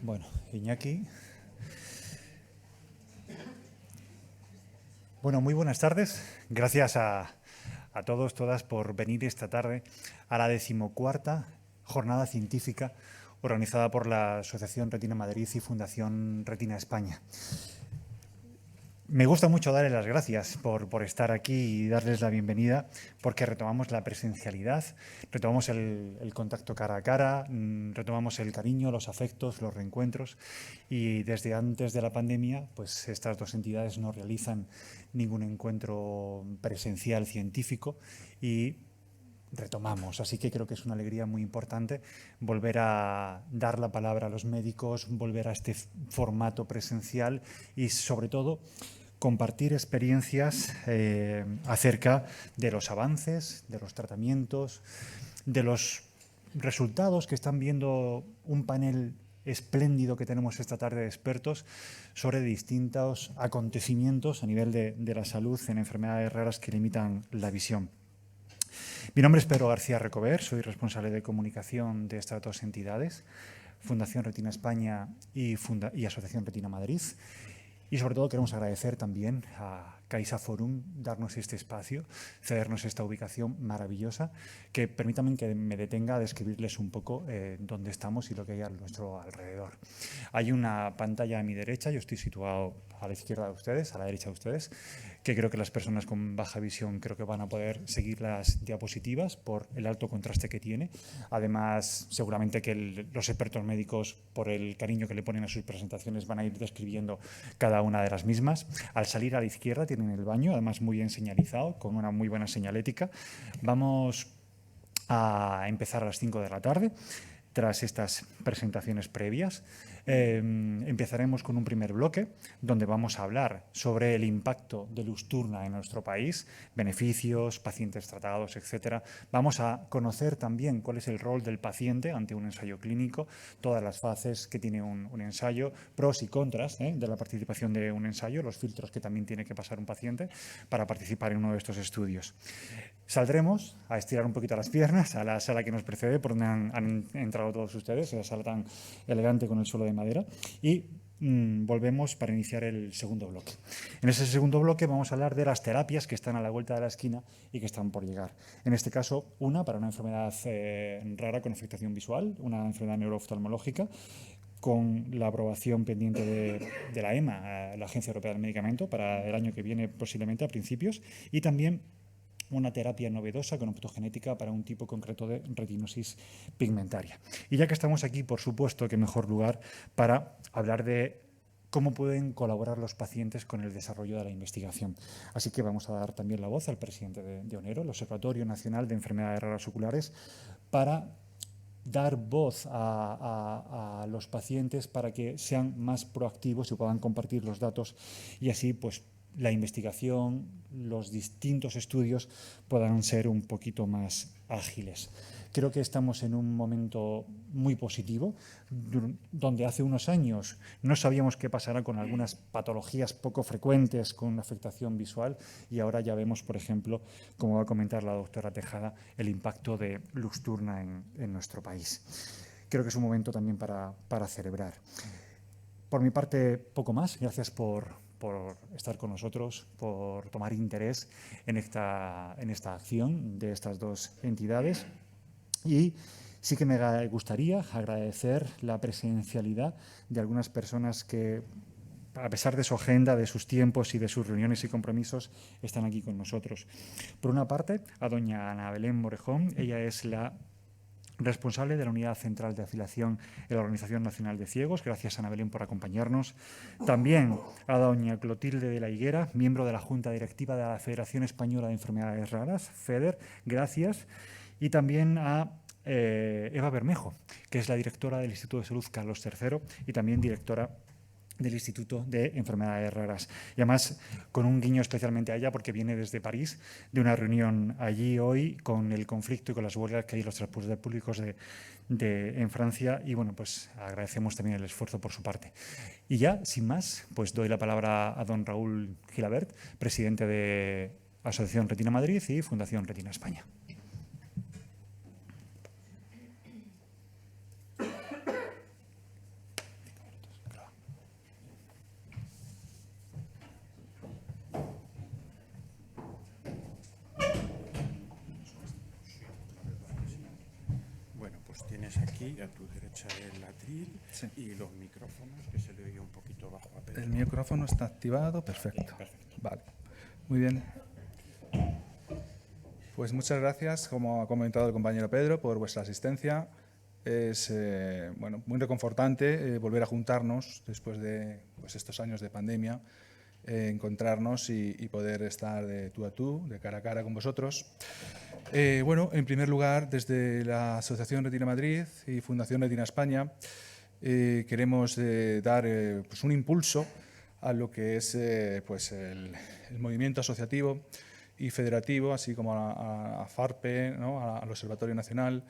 Bueno, Iñaki. Bueno, muy buenas tardes. Gracias a todos, todas, por venir esta tarde a la 14ª jornada científica organizada por la Asociación Retina Madrid y Fundación Retina España. Me gusta mucho darles las gracias por estar aquí y darles la bienvenida, porque retomamos la presencialidad, retomamos el contacto cara a cara, retomamos el cariño, los afectos, los reencuentros, y desde antes de la pandemia, pues estas dos entidades no realizan ningún encuentro presencial científico y retomamos. Así que creo que es una alegría muy importante volver a dar la palabra a los médicos, volver a este formato presencial y, sobre todo, compartir experiencias acerca de los avances, de los tratamientos, de los resultados que están viendo un panel espléndido que tenemos esta tarde de expertos sobre distintos acontecimientos a nivel de la salud en enfermedades raras que limitan la visión. Mi nombre es Pedro García Recover, soy responsable de comunicación de estas dos entidades, Fundación Retina España y Asociación Retina Madrid. Y sobre todo queremos agradecer también a CaixaForum darnos este espacio, cedernos esta ubicación maravillosa, que permítanme que me detenga a describirles un poco dónde estamos y lo que hay a nuestro alrededor. Hay una pantalla a mi derecha, yo estoy situado a la izquierda de ustedes, a la derecha de ustedes, que creo que las personas con baja visión creo que van a poder seguir las diapositivas por el alto contraste que tiene. Además, seguramente que los expertos médicos, por el cariño que le ponen a sus presentaciones, van a ir describiendo cada una de las mismas. Al salir a la izquierda tienen el baño, además muy bien señalizado, con una muy buena señalética. Vamos a empezar a las 5 de la tarde. Tras estas presentaciones previas, empezaremos con un primer bloque donde vamos a hablar sobre el impacto de Luxturna en nuestro país, beneficios, pacientes tratados, etcétera. Vamos a conocer también cuál es el rol del paciente ante un ensayo clínico, todas las fases que tiene un ensayo, pros y contras de la participación de un ensayo, los filtros que también tiene que pasar un paciente para participar en uno de estos estudios. Saldremos a estirar un poquito las piernas a la sala que nos precede, por donde han entrado todos ustedes, esa sala tan elegante con el suelo de madera, y volvemos para iniciar el segundo bloque. En ese segundo bloque vamos a hablar de las terapias que están a la vuelta de la esquina y que están por llegar. En este caso, una para una enfermedad rara con afectación visual, una enfermedad neurooftalmológica, con la aprobación pendiente de la EMA, la Agencia Europea del Medicamento, para el año que viene, posiblemente a principios, y también una terapia novedosa con optogenética para un tipo concreto de retinosis pigmentaria. Y ya que estamos aquí, por supuesto, qué mejor lugar para hablar de cómo pueden colaborar los pacientes con el desarrollo de la investigación. Así que vamos a dar también la voz al presidente de ONERO, el Observatorio Nacional de Enfermedades Raras Oculares, para dar voz a los pacientes para que sean más proactivos y puedan compartir los datos y así pues la investigación, los distintos estudios puedan ser un poquito más ágiles. Creo que estamos en un momento muy positivo, donde hace unos años no sabíamos qué pasará con algunas patologías poco frecuentes con afectación visual y ahora ya vemos, por ejemplo, como va a comentar la doctora Tejada, el impacto de Luxturna en nuestro país. Creo que es un momento también para celebrar. Por mi parte, poco más. Gracias por estar con nosotros, por tomar interés en esta acción de estas dos entidades. Y sí que me gustaría agradecer la presencialidad de algunas personas que, a pesar de su agenda, de sus tiempos y de sus reuniones y compromisos, están aquí con nosotros. Por una parte, a doña Ana Belén Morejón. Ella es la responsable de la Unidad Central de Afiliación en la Organización Nacional de Ciegos. Gracias, Ana Belén, por acompañarnos. También a doña Clotilde de la Higuera, miembro de la Junta Directiva de la Federación Española de Enfermedades Raras, FEDER. Gracias. Y también a Eva Bermejo, que es la directora del Instituto de Salud Carlos III y también directora del Instituto de Enfermedades Raras. Y además, con un guiño especialmente a ella, porque viene desde París, de una reunión allí hoy con el conflicto y con las huelgas que hay en los transportes públicos en Francia. Y bueno, pues agradecemos también el esfuerzo por su parte. Y ya, sin más, pues doy la palabra a don Raúl Gilabert, presidente de Asociación Retina Madrid y Fundación Retina España. Pues tienes aquí a tu derecha el atril, Sí. y los micrófonos, que se le oye un poquito bajo a Pedro. El micrófono está activado, perfecto. Vale, muy bien. Pues muchas gracias, como ha comentado el compañero Pedro, por vuestra asistencia. Es bueno, muy reconfortante volver a juntarnos después de pues, estos años de pandemia, encontrarnos y poder estar de tú a tú, de cara a cara con vosotros. Bueno, en primer lugar, desde la Asociación Retina Madrid y Fundación Retina España, queremos dar pues un impulso a lo que es pues el movimiento asociativo y federativo, así como a FARPE, ¿no? Al Observatorio Nacional,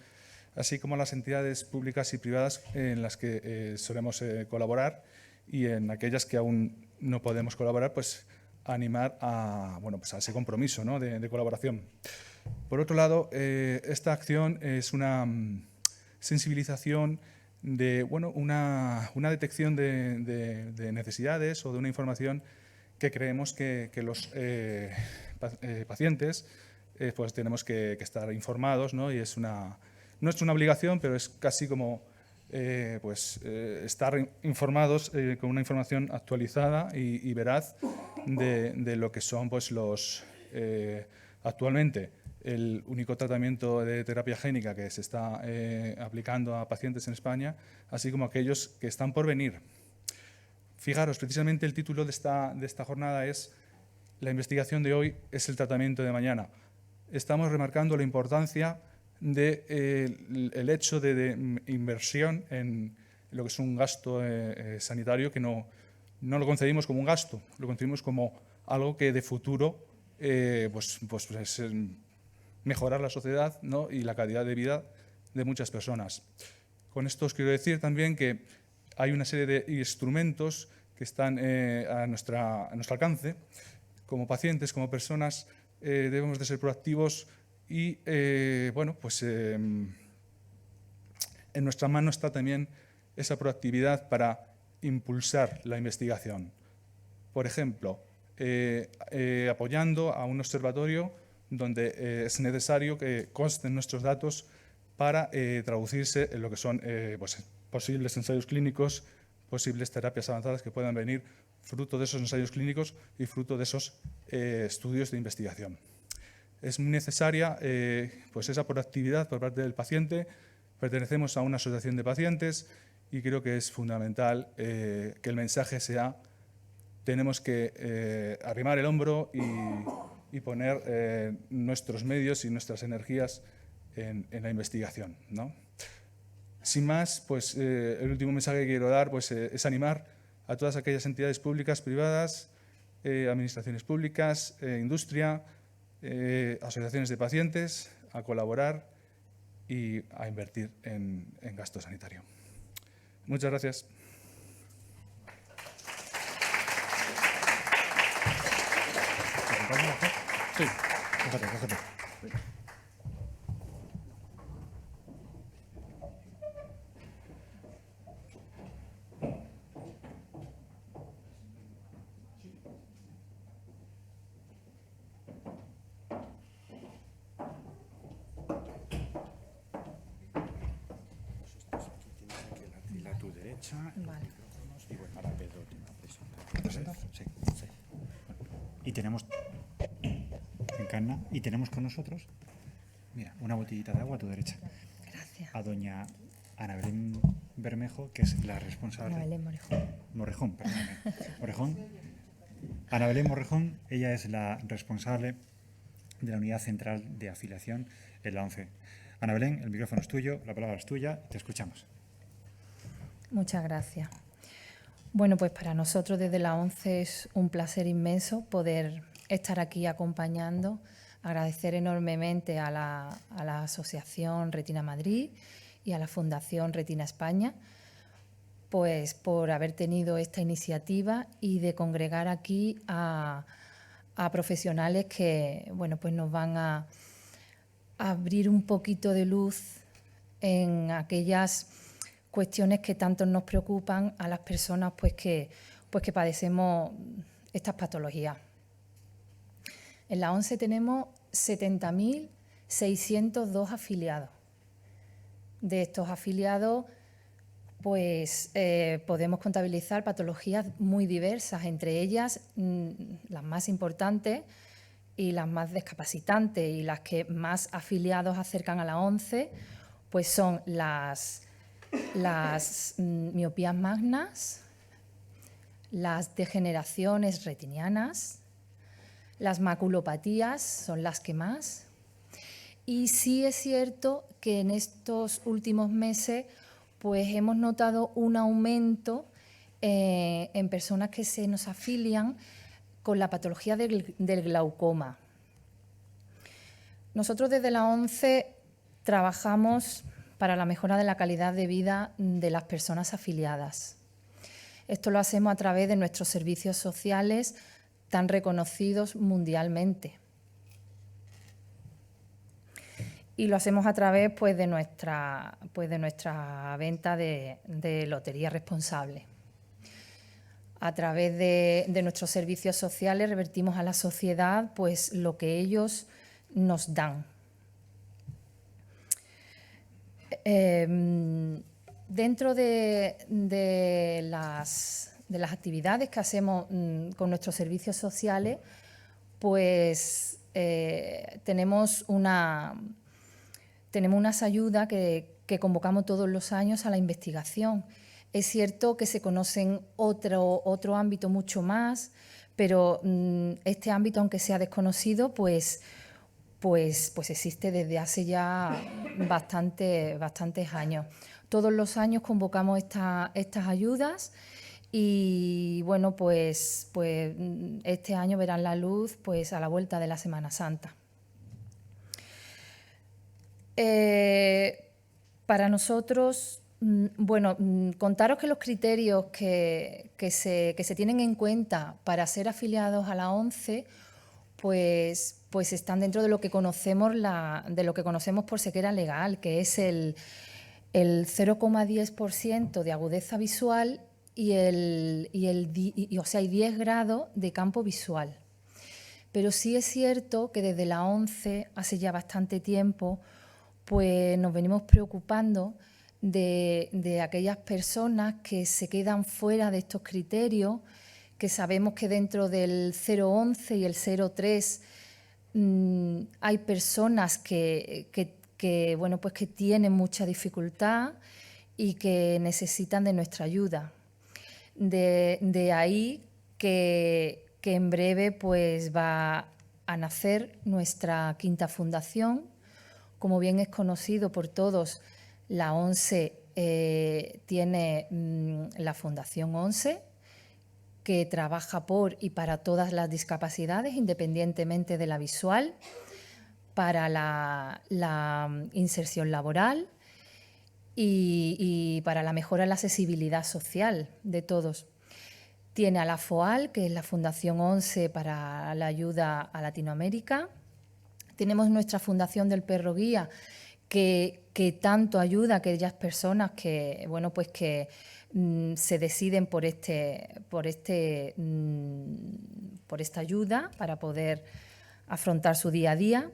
así como a las entidades públicas y privadas en las que solemos colaborar, y en aquellas que aún no podemos colaborar, pues animar a, bueno, pues a ese compromiso, ¿no? de colaboración. Por otro lado, esta acción es una sensibilización de bueno, una detección de necesidades o de una información que creemos que los pacientes pues tenemos que estar informados, ¿no? Y no es una obligación, pero es casi como estar informados con una información actualizada y veraz de lo que son pues, los actualmente el único tratamiento de terapia génica que se está aplicando a pacientes en España, así como aquellos que están por venir. Fijaros, precisamente el título de esta jornada es "La investigación de hoy es el tratamiento de mañana". Estamos remarcando la importancia del hecho de inversión en lo que es un gasto sanitario, que no lo concebimos como un gasto, lo concebimos como algo que de futuro es mejorar la sociedad, ¿no? Y la calidad de vida de muchas personas. Con esto os quiero decir también que hay una serie de instrumentos que están a nuestro alcance. Como pacientes, como personas, debemos de ser proactivos y, en nuestra mano está también esa proactividad para impulsar la investigación. Por ejemplo, apoyando a un observatorio donde es necesario que consten nuestros datos para traducirse en lo que son posibles ensayos clínicos, posibles terapias avanzadas que puedan venir fruto de esos ensayos clínicos y fruto de esos estudios de investigación. Es muy necesaria pues esa proactividad por parte del paciente. Pertenecemos a una asociación de pacientes y creo que es fundamental que el mensaje sea: tenemos que arrimar el hombro y poner nuestros medios y nuestras energías en la investigación, ¿no? Sin más, pues el último mensaje que quiero dar pues, es animar a todas aquellas entidades públicas, privadas, administraciones públicas, industria, asociaciones de pacientes, a colaborar y a invertir en gasto sanitario. Muchas gracias. Sí, cógete. Tienes aquí el atril a tu derecha, los micrófonos, y bueno, ahora Pedro te presenta. Sí. Y tenemos encarna y tenemos con nosotros, mira, una botellita de agua a tu derecha. Gracias. A doña Ana Belén Bermejo, que es la responsable. Ana Belén Morejón. Morrejón, perdóname. Morrejón. Ana Belén Morrejón, ella es la responsable de la Unidad Central de Afiliación en la ONCE. Ana Belén, el micrófono es tuyo, la palabra es tuya, te escuchamos. Muchas gracias. Bueno, pues para nosotros desde la ONCE es un placer inmenso poder estar aquí acompañando, agradecer enormemente a la Asociación Retina Madrid y a la Fundación Retina España, pues por haber tenido esta iniciativa y de congregar aquí a profesionales que, bueno, pues nos van a abrir un poquito de luz en aquellas cuestiones que tanto nos preocupan a las personas pues que padecemos estas patologías. En la ONCE tenemos 70.602 afiliados. de estos afiliados, pues podemos contabilizar patologías muy diversas, entre ellas las más importantes y las más discapacitantes y las que más afiliados acercan a la ONCE, pues son las miopías magnas, las degeneraciones retinianas, las maculopatías son las que más. Y sí es cierto que en estos últimos meses pues hemos notado un aumento en personas que se nos afilian con la patología del glaucoma. Nosotros desde la ONCE trabajamos para la mejora de la calidad de vida de las personas afiliadas. Esto lo hacemos a través de nuestros servicios sociales tan reconocidos mundialmente. Y lo hacemos a través pues, de nuestra venta de lotería responsable. A través de nuestros servicios sociales revertimos a la sociedad pues, lo que ellos nos dan. Dentro de las actividades que hacemos con nuestros servicios sociales, pues tenemos unas ayudas que convocamos todos los años a la investigación. Es cierto que se conocen otro ámbito mucho más, pero este ámbito, aunque sea desconocido, pues existe desde hace ya bastantes años. Todos los años convocamos estas ayudas y bueno, pues este año verán la luz pues a la vuelta de la Semana Santa. Para nosotros, bueno, contaros que los criterios que se tienen en cuenta para ser afiliados a la ONCE, pues están dentro de lo que conocemos por ceguera legal, que es el 0,10% de agudeza visual y 10 grados de campo visual. Pero sí es cierto que desde la ONCE, hace ya bastante tiempo, pues nos venimos preocupando de aquellas personas que se quedan fuera de estos criterios, que sabemos que dentro del 0,11 y el 0,3 hay personas que tienen mucha dificultad y que necesitan de nuestra ayuda. De ahí que en breve pues, va a nacer nuestra quinta fundación. Como bien es conocido por todos, la ONCE tiene la Fundación ONCE, que trabaja por y para todas las discapacidades, independientemente de la visual, para la inserción laboral y para la mejora de la accesibilidad social de todos. Tiene a la FOAL, que es la Fundación ONCE para la ayuda a Latinoamérica. Tenemos nuestra Fundación del Perro Guía, que tanto ayuda a aquellas personas que se deciden por esta ayuda para poder afrontar su día a día.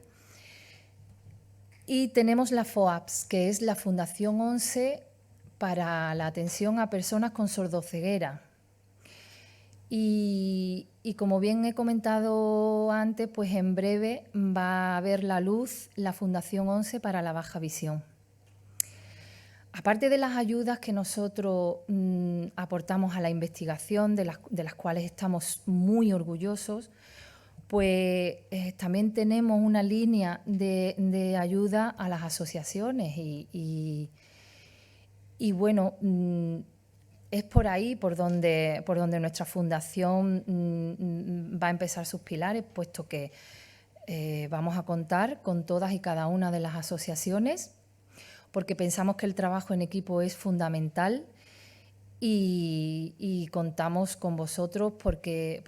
Y tenemos la FOAPS, que es la Fundación ONCE para la atención a personas con sordoceguera. Y como bien he comentado antes, pues en breve va a ver la luz la Fundación ONCE para la baja visión. Aparte de las ayudas que nosotros aportamos a la investigación, de las cuales estamos muy orgullosos, pues también tenemos una línea de ayuda a las asociaciones y bueno, es por ahí por donde nuestra fundación va a empezar sus pilares, puesto que vamos a contar con todas y cada una de las asociaciones, porque pensamos que el trabajo en equipo es fundamental y contamos con vosotros porque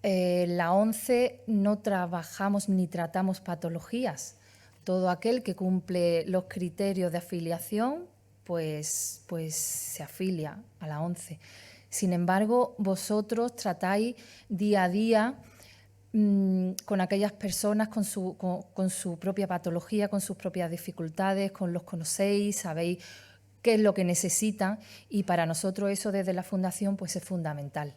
la ONCE no trabajamos ni tratamos patologías. Todo aquel que cumple los criterios de afiliación pues se afilia a la ONCE. Sin embargo, vosotros tratáis día a día con aquellas personas con su propia patología, con sus propias dificultades, los conocéis, sabéis qué es lo que necesitan y para nosotros eso desde la Fundación pues es fundamental.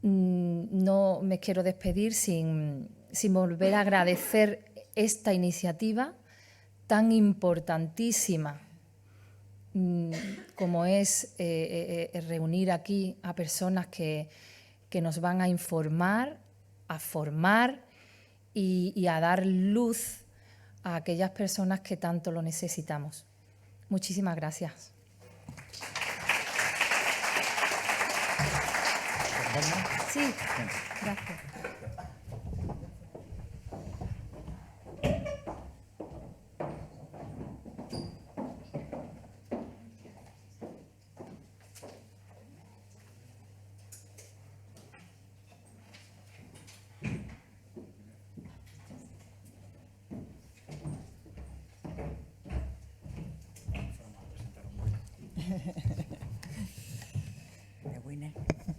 No me quiero despedir sin volver a agradecer esta iniciativa tan importantísima como es reunir aquí a personas que nos van a informar, a formar y a dar luz a aquellas personas que tanto lo necesitamos. Muchísimas gracias. Sí, gracias.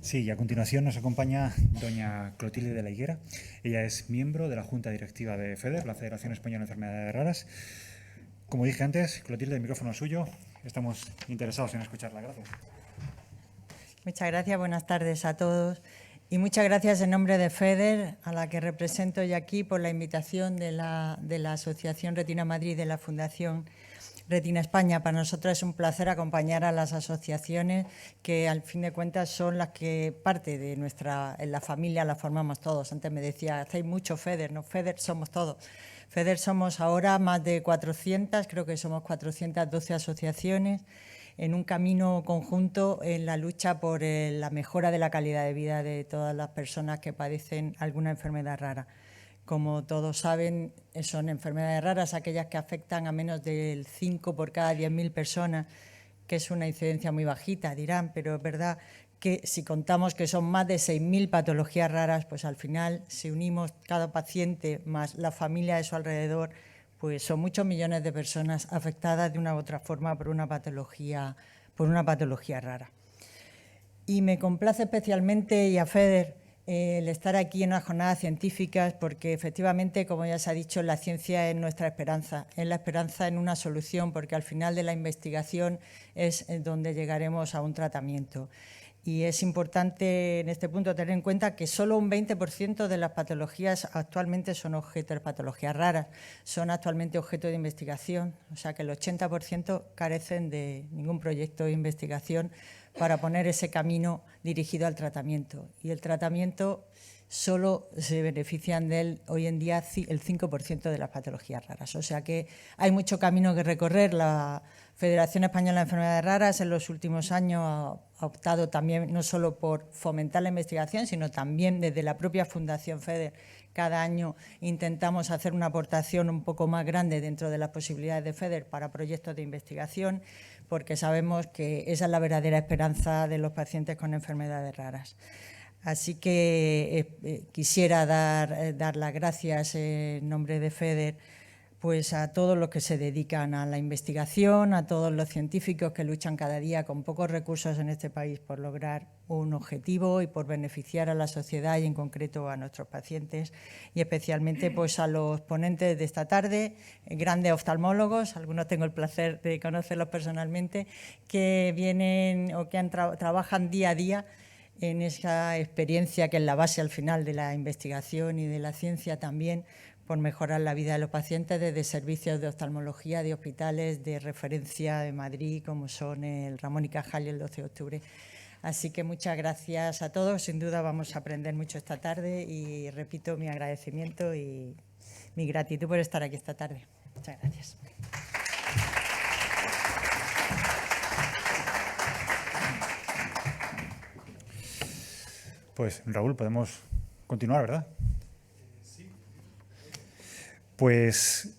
Sí, y a continuación nos acompaña doña Clotilde de la Higuera. Ella es miembro de la Junta Directiva de FEDER, la Federación Española de Enfermedades Raras. Como dije antes, Clotilde, el micrófono es suyo. Estamos interesados en escucharla. Gracias. Muchas gracias, buenas tardes a todos. Y muchas gracias en nombre de FEDER, a la que represento hoy aquí, por la invitación de la Asociación Retina Madrid y de la Fundación Retina España. Para nosotros es un placer acompañar a las asociaciones que, al fin de cuentas, son las que parte de en la familia la formamos todos. Antes me decía, hacéis mucho FEDER, no, FEDER somos todos. FEDER somos ahora más de 400, creo que somos 412 asociaciones, en un camino conjunto en la lucha por la mejora de la calidad de vida de todas las personas que padecen alguna enfermedad rara. Como todos saben, son enfermedades raras aquellas que afectan a menos del 5 por cada 10.000 personas, que es una incidencia muy bajita, dirán, pero es verdad que si contamos que son más de 6.000 patologías raras, pues al final, si unimos cada paciente más la familia de su alrededor, pues son muchos millones de personas afectadas de una u otra forma por una patología rara. Y me complace especialmente, y a FEDER, el estar aquí en unas jornadas científicas, porque efectivamente, como ya se ha dicho, la ciencia es nuestra esperanza, es la esperanza en una solución, porque al final de la investigación es donde llegaremos a un tratamiento. Y es importante en este punto tener en cuenta que solo un 20% de las patologías actualmente son objeto de patologías raras, son actualmente objeto de investigación, o sea que el 80% carecen de ningún proyecto de investigación para poner ese camino dirigido al tratamiento. Y el tratamiento solo se benefician de él hoy en día el 5% de las patologías raras. O sea que hay mucho camino que recorrer. La Federación Española de Enfermedades Raras en los últimos años ha optado también no solo por fomentar la investigación, sino también desde la propia Fundación FEDER. Cada año intentamos hacer una aportación un poco más grande dentro de las posibilidades de FEDER para proyectos de investigación, porque sabemos que esa es la verdadera esperanza de los pacientes con enfermedades raras. Así que quisiera dar las gracias en nombre de FEDER pues a todos los que se dedican a la investigación, a todos los científicos que luchan cada día con pocos recursos en este país por lograr un objetivo y por beneficiar a la sociedad y en concreto a nuestros pacientes, y especialmente pues a los ponentes de esta tarde, grandes oftalmólogos, algunos tengo el placer de conocerlos personalmente, que vienen o que trabajan día a día en esa experiencia que es la base al final de la investigación y de la ciencia también, por mejorar la vida de los pacientes desde servicios de oftalmología, de hospitales de referencia de Madrid, como son el Ramón y Cajal y el 12 de octubre. Así que muchas gracias a todos. Sin duda vamos a aprender mucho esta tarde y repito mi agradecimiento y mi gratitud por estar aquí esta tarde. Muchas gracias. Pues, Raúl, podemos continuar, ¿verdad? Pues,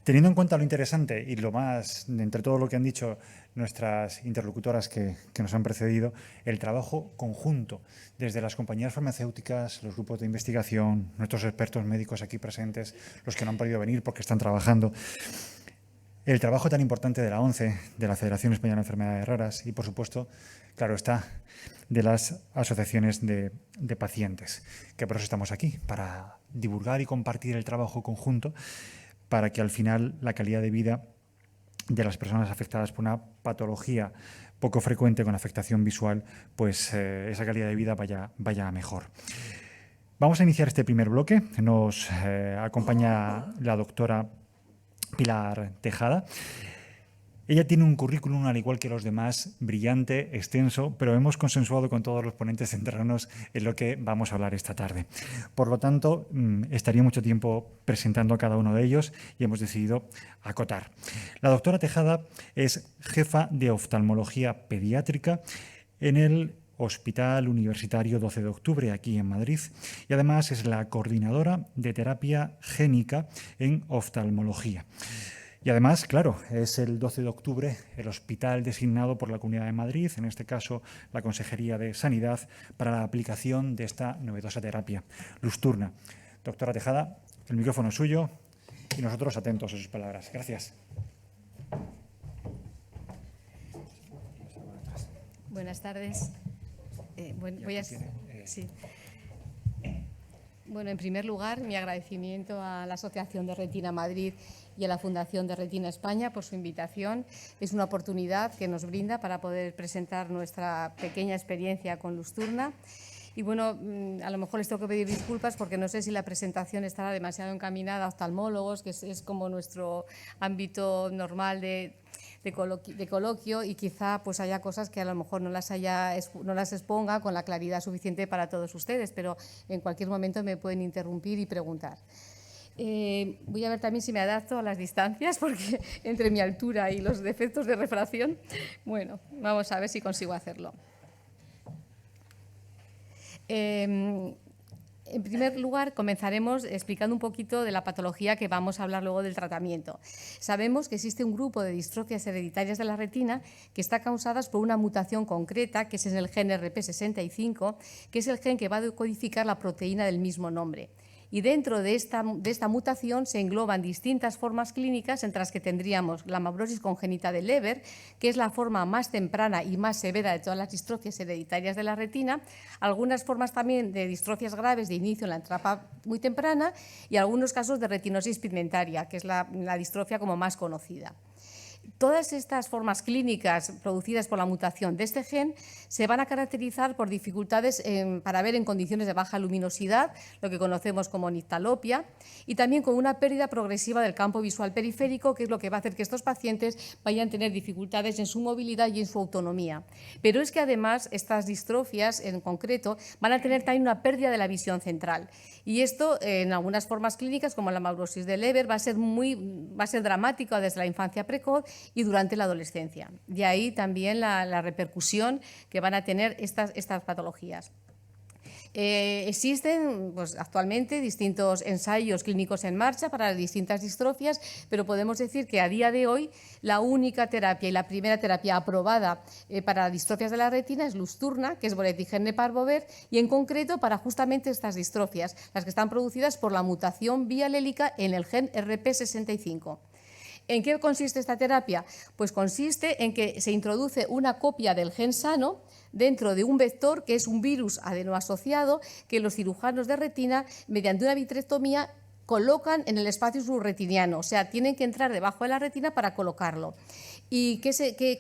teniendo en cuenta lo interesante y lo más, entre todo lo que han dicho nuestras interlocutoras que nos han precedido, el trabajo conjunto desde las compañías farmacéuticas, los grupos de investigación, nuestros expertos médicos aquí presentes, los que no han podido venir porque están trabajando. el trabajo tan importante de la ONCE, de la Federación Española de Enfermedades Raras y, por supuesto, claro está, de las asociaciones de pacientes, que por eso estamos aquí, para divulgar y compartir el trabajo conjunto, para que al final la calidad de vida de las personas afectadas por una patología poco frecuente con afectación visual, pues esa calidad de vida vaya a mejor. Vamos a iniciar este primer bloque. Nos acompaña la doctora Pilar Tejada. Ella tiene un currículum, al igual que los demás, brillante, extenso, pero hemos consensuado con todos los ponentes centrarnos en lo que vamos a hablar esta tarde. Por lo tanto, estaría mucho tiempo presentando a cada uno de ellos y hemos decidido acotar. La doctora Tejada es jefa de oftalmología pediátrica en el Hospital Universitario 12 de Octubre, aquí en Madrid, y además es la coordinadora de terapia génica en oftalmología. Y además, claro, es el 12 de octubre el hospital designado por la Comunidad de Madrid, en este caso la Consejería de Sanidad, para la aplicación de esta novedosa terapia, Lusturna. Doctora Tejada, el micrófono es suyo y nosotros atentos a sus palabras. Gracias. Buenas tardes. Bueno, en primer lugar, mi agradecimiento a la Asociación de Retina Madrid y a la Fundación de Retina España por su invitación. Es una oportunidad que nos brinda para poder presentar nuestra pequeña experiencia con Lusturna. Y bueno, a lo mejor les tengo que pedir disculpas porque no sé si la presentación estará demasiado encaminada a oftalmólogos, que es como nuestro ámbito normal de coloquio, y quizá pues haya cosas que a lo mejor no las exponga con la claridad suficiente para todos ustedes, pero en cualquier momento me pueden interrumpir y preguntar. Voy a ver también si me adapto a las distancias, porque entre mi altura y los defectos de refracción, bueno, vamos a ver si consigo hacerlo. En primer lugar, comenzaremos explicando un poquito de la patología que vamos a hablar luego del tratamiento. Sabemos que existe un grupo de distrofias hereditarias de la retina que está causadas por una mutación concreta, que es en el gen RP65, que es el gen que va a decodificar la proteína del mismo nombre. Y dentro de esta mutación se engloban distintas formas clínicas, entre las que tendríamos la amaurosis congénita de Leber, que es la forma más temprana y más severa de todas las distrofias hereditarias de la retina, algunas formas también de distrofias graves de inicio en la etapa muy temprana y algunos casos de retinosis pigmentaria, que es la distrofia como más conocida. Todas estas formas clínicas producidas por la mutación de este gen se van a caracterizar por dificultades para ver en condiciones de baja luminosidad, lo que conocemos como nictalopia, y también con una pérdida progresiva del campo visual periférico, que es lo que va a hacer que estos pacientes vayan a tener dificultades en su movilidad y en su autonomía. Pero es que además estas distrofias en concreto van a tener también una pérdida de la visión central. Y esto en algunas formas clínicas, como la amaurosis de Leber, va a ser dramático desde la infancia precoz y durante la adolescencia. De ahí también la repercusión que van a tener estas patologías. Existen pues, actualmente distintos ensayos clínicos en marcha para distintas distrofias, pero podemos decir que a día de hoy la única terapia y la primera terapia aprobada para distrofias de la retina es Lusturna, que es Boletigen Parvover, y en concreto para justamente estas distrofias, las que están producidas por la mutación bialélica en el gen RP65. ¿En qué consiste esta terapia? Pues consiste en que se introduce una copia del gen sano dentro de un vector que es un virus adenoasociado que los cirujanos de retina, mediante una vitrectomía, colocan en el espacio subretiniano, o sea, tienen que entrar debajo de la retina para colocarlo. ¿Y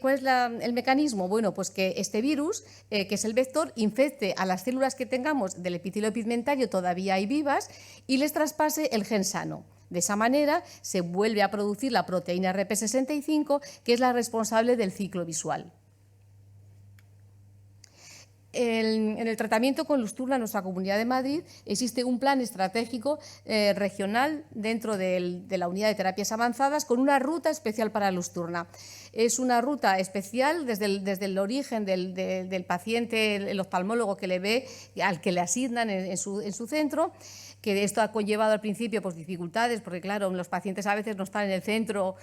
cuál es el mecanismo? Bueno, pues que este virus, que es el vector, infecte a las células que tengamos del epitelio pigmentario todavía hay vivas y les traspase el gen sano. De esa manera se vuelve a producir la proteína RP65, que es la responsable del ciclo visual. En el tratamiento con Lusturna en nuestra Comunidad de Madrid existe un plan estratégico regional dentro de la unidad de terapias avanzadas con una ruta especial para Lusturna. Es una ruta especial desde el origen del paciente, el oftalmólogo que le ve, al que le asignan en su centro, que esto ha conllevado al principio pues, dificultades, porque claro, los pacientes a veces no están en el centro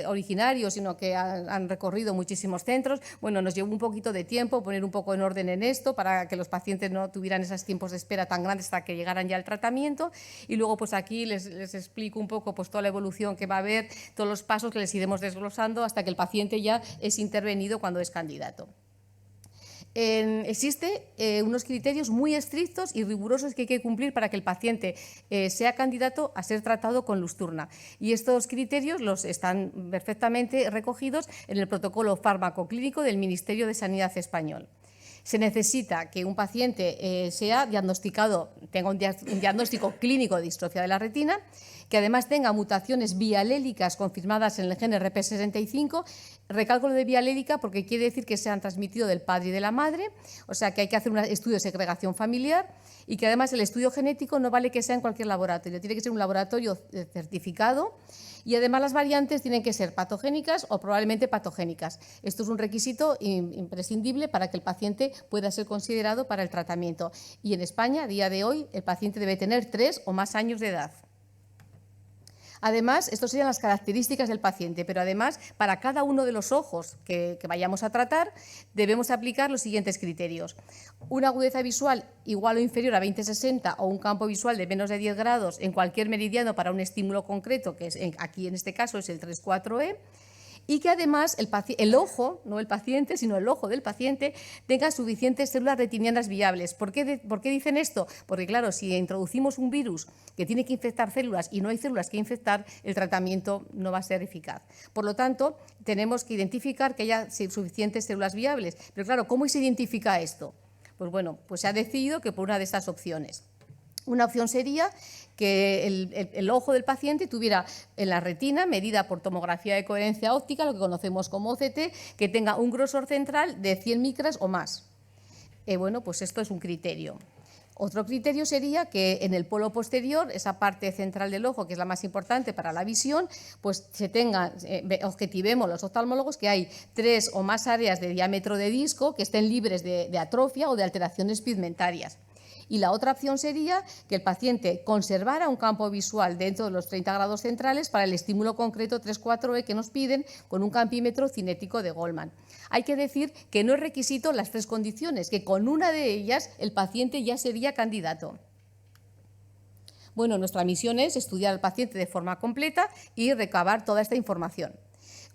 originario, sino que han recorrido muchísimos centros. Bueno, nos llevó un poquito de tiempo poner un poco en orden en esto para que los pacientes no tuvieran esos tiempos de espera tan grandes hasta que llegaran ya al tratamiento. Y luego pues aquí les explico un poco pues, toda la evolución que va a haber, todos los pasos que les iremos desglosando hasta que el paciente ya es intervenido cuando es candidato. Existen unos criterios muy estrictos y rigurosos que hay que cumplir para que el paciente sea candidato a ser tratado con Luxturna. Y estos criterios los están perfectamente recogidos en el protocolo farmacoclínico del Ministerio de Sanidad español. Se necesita que un paciente sea diagnosticado, tenga un diagnóstico clínico de distrofia de la retina, que además tenga mutaciones bialélicas confirmadas en el gen RP65. Recalco lo de bialélica porque quiere decir que se han transmitido del padre y de la madre, o sea que hay que hacer un estudio de segregación familiar y que además el estudio genético no vale que sea en cualquier laboratorio, tiene que ser un laboratorio certificado. Y además las variantes tienen que ser patogénicas o probablemente patogénicas. Esto es un requisito imprescindible para que el paciente pueda ser considerado para el tratamiento. Y en España, a día de hoy, el paciente debe tener 3 o más años de edad. Además, estas serían las características del paciente, pero además, para cada uno de los ojos que vayamos a tratar, debemos aplicar los siguientes criterios. Una agudeza visual igual o inferior a 20/60 o un campo visual de menos de 10 grados en cualquier meridiano para un estímulo concreto, que es, aquí en este caso es el 3,4E, y que además el ojo, no el paciente, sino el ojo del paciente, tenga suficientes células retinianas viables. ¿Por qué dicen esto? Porque, claro, si introducimos un virus que tiene que infectar células y no hay células que infectar, el tratamiento no va a ser eficaz. Por lo tanto, tenemos que identificar que haya suficientes células viables. Pero, claro, ¿cómo se identifica esto? Pues bueno, pues se ha decidido que por una de estas opciones. Una opción sería que el ojo del paciente tuviera en la retina, medida por tomografía de coherencia óptica, lo que conocemos como OCT, que tenga un grosor central de 100 micras o más. Bueno, pues esto es un criterio. Otro criterio sería que en el polo posterior, esa parte central del ojo, que es la más importante para la visión, pues se tenga, objetivemos los oftalmólogos, que hay 3 o más áreas de diámetro de disco que estén libres de atrofia o de alteraciones pigmentarias. Y la otra opción sería que el paciente conservara un campo visual dentro de los 30 grados centrales para el estímulo concreto 3,4E que nos piden con un campímetro cinético de Goldman. Hay que decir que no es requisito las 3 condiciones, que con una de ellas el paciente ya sería candidato. Bueno, nuestra misión es estudiar al paciente de forma completa y recabar toda esta información.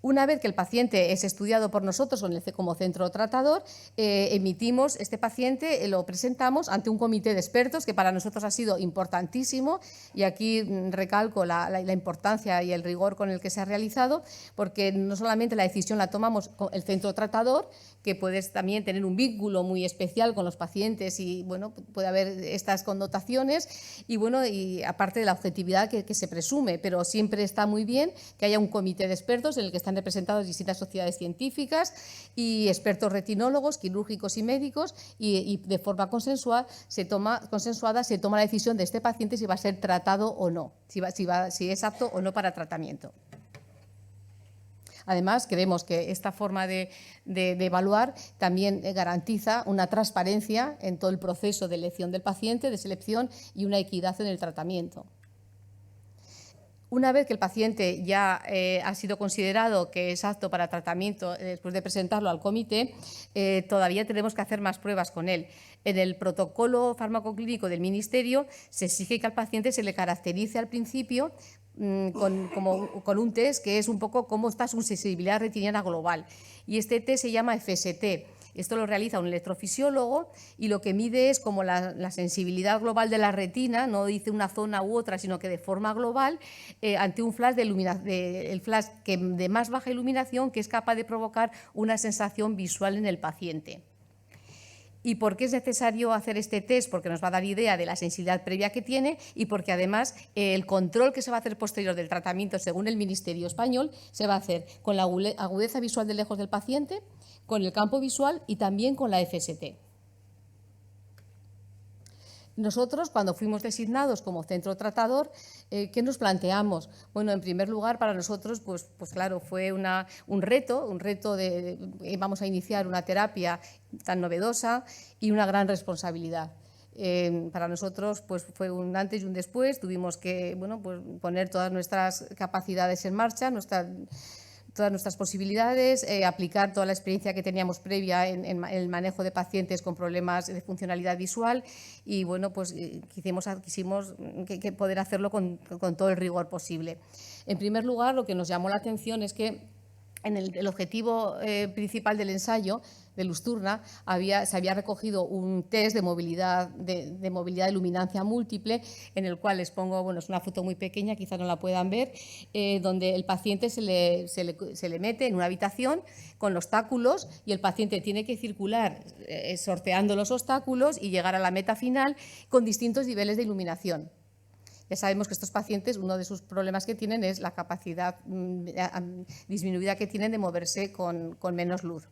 Una vez que el paciente es estudiado por nosotros como centro tratador, emitimos este paciente, lo presentamos ante un comité de expertos que para nosotros ha sido importantísimo y aquí recalco la importancia y el rigor con el que se ha realizado, porque no solamente la decisión la tomamos con el centro tratador, que puedes también tener un vínculo muy especial con los pacientes y bueno, puede haber estas connotaciones y bueno, y aparte de la objetividad que se presume, pero siempre está muy bien que haya un comité de expertos en el que están representados distintas sociedades científicas y expertos retinólogos, quirúrgicos y médicos y de forma consensuada se toma la decisión de este paciente si va a ser tratado o no, si es apto o no para tratamiento. Además, creemos que esta forma de evaluar también garantiza una transparencia en todo el proceso de elección del paciente, de selección y una equidad en el tratamiento. Una vez que el paciente ya ha sido considerado que es apto para tratamiento, después de presentarlo al comité, todavía tenemos que hacer más pruebas con él. En el protocolo farmacoclínico del Ministerio se exige que al paciente se le caracterice al principio con un test que es un poco cómo está su sensibilidad retiniana global. Y este test se llama FST. Esto lo realiza un electrofisiólogo y lo que mide es como la sensibilidad global de la retina, no dice una zona u otra, sino que de forma global, ante un flash el flash de más baja iluminación que es capaz de provocar una sensación visual en el paciente. ¿Y por qué es necesario hacer este test? Porque nos va a dar idea de la sensibilidad previa que tiene y porque además el control que se va a hacer posterior del tratamiento según el Ministerio español se va a hacer con la agudeza visual de lejos del paciente, con el campo visual y también con la FST. Nosotros, cuando fuimos designados como centro tratador, ¿qué nos planteamos? Bueno, en primer lugar, para nosotros, pues claro, fue un reto de vamos a iniciar una terapia tan novedosa y una gran responsabilidad. Para nosotros pues, fue un antes y un después, tuvimos que pues, poner todas nuestras capacidades en marcha, todas nuestras posibilidades, aplicar toda la experiencia que teníamos previa en el manejo de pacientes con problemas de funcionalidad visual y bueno, pues quisimos que poder hacerlo con todo el rigor posible. En primer lugar, lo que nos llamó la atención es que en el objetivo principal del ensayo de Lusturna se había recogido un test de movilidad de luminancia múltiple, en el cual les pongo, bueno, es una foto muy pequeña, quizá no la puedan ver, donde el paciente se le mete en una habitación con obstáculos y el paciente tiene que circular sorteando los obstáculos y llegar a la meta final con distintos niveles de iluminación. Ya sabemos que estos pacientes, uno de sus problemas que tienen es la capacidad disminuida que tienen de moverse con menos luz.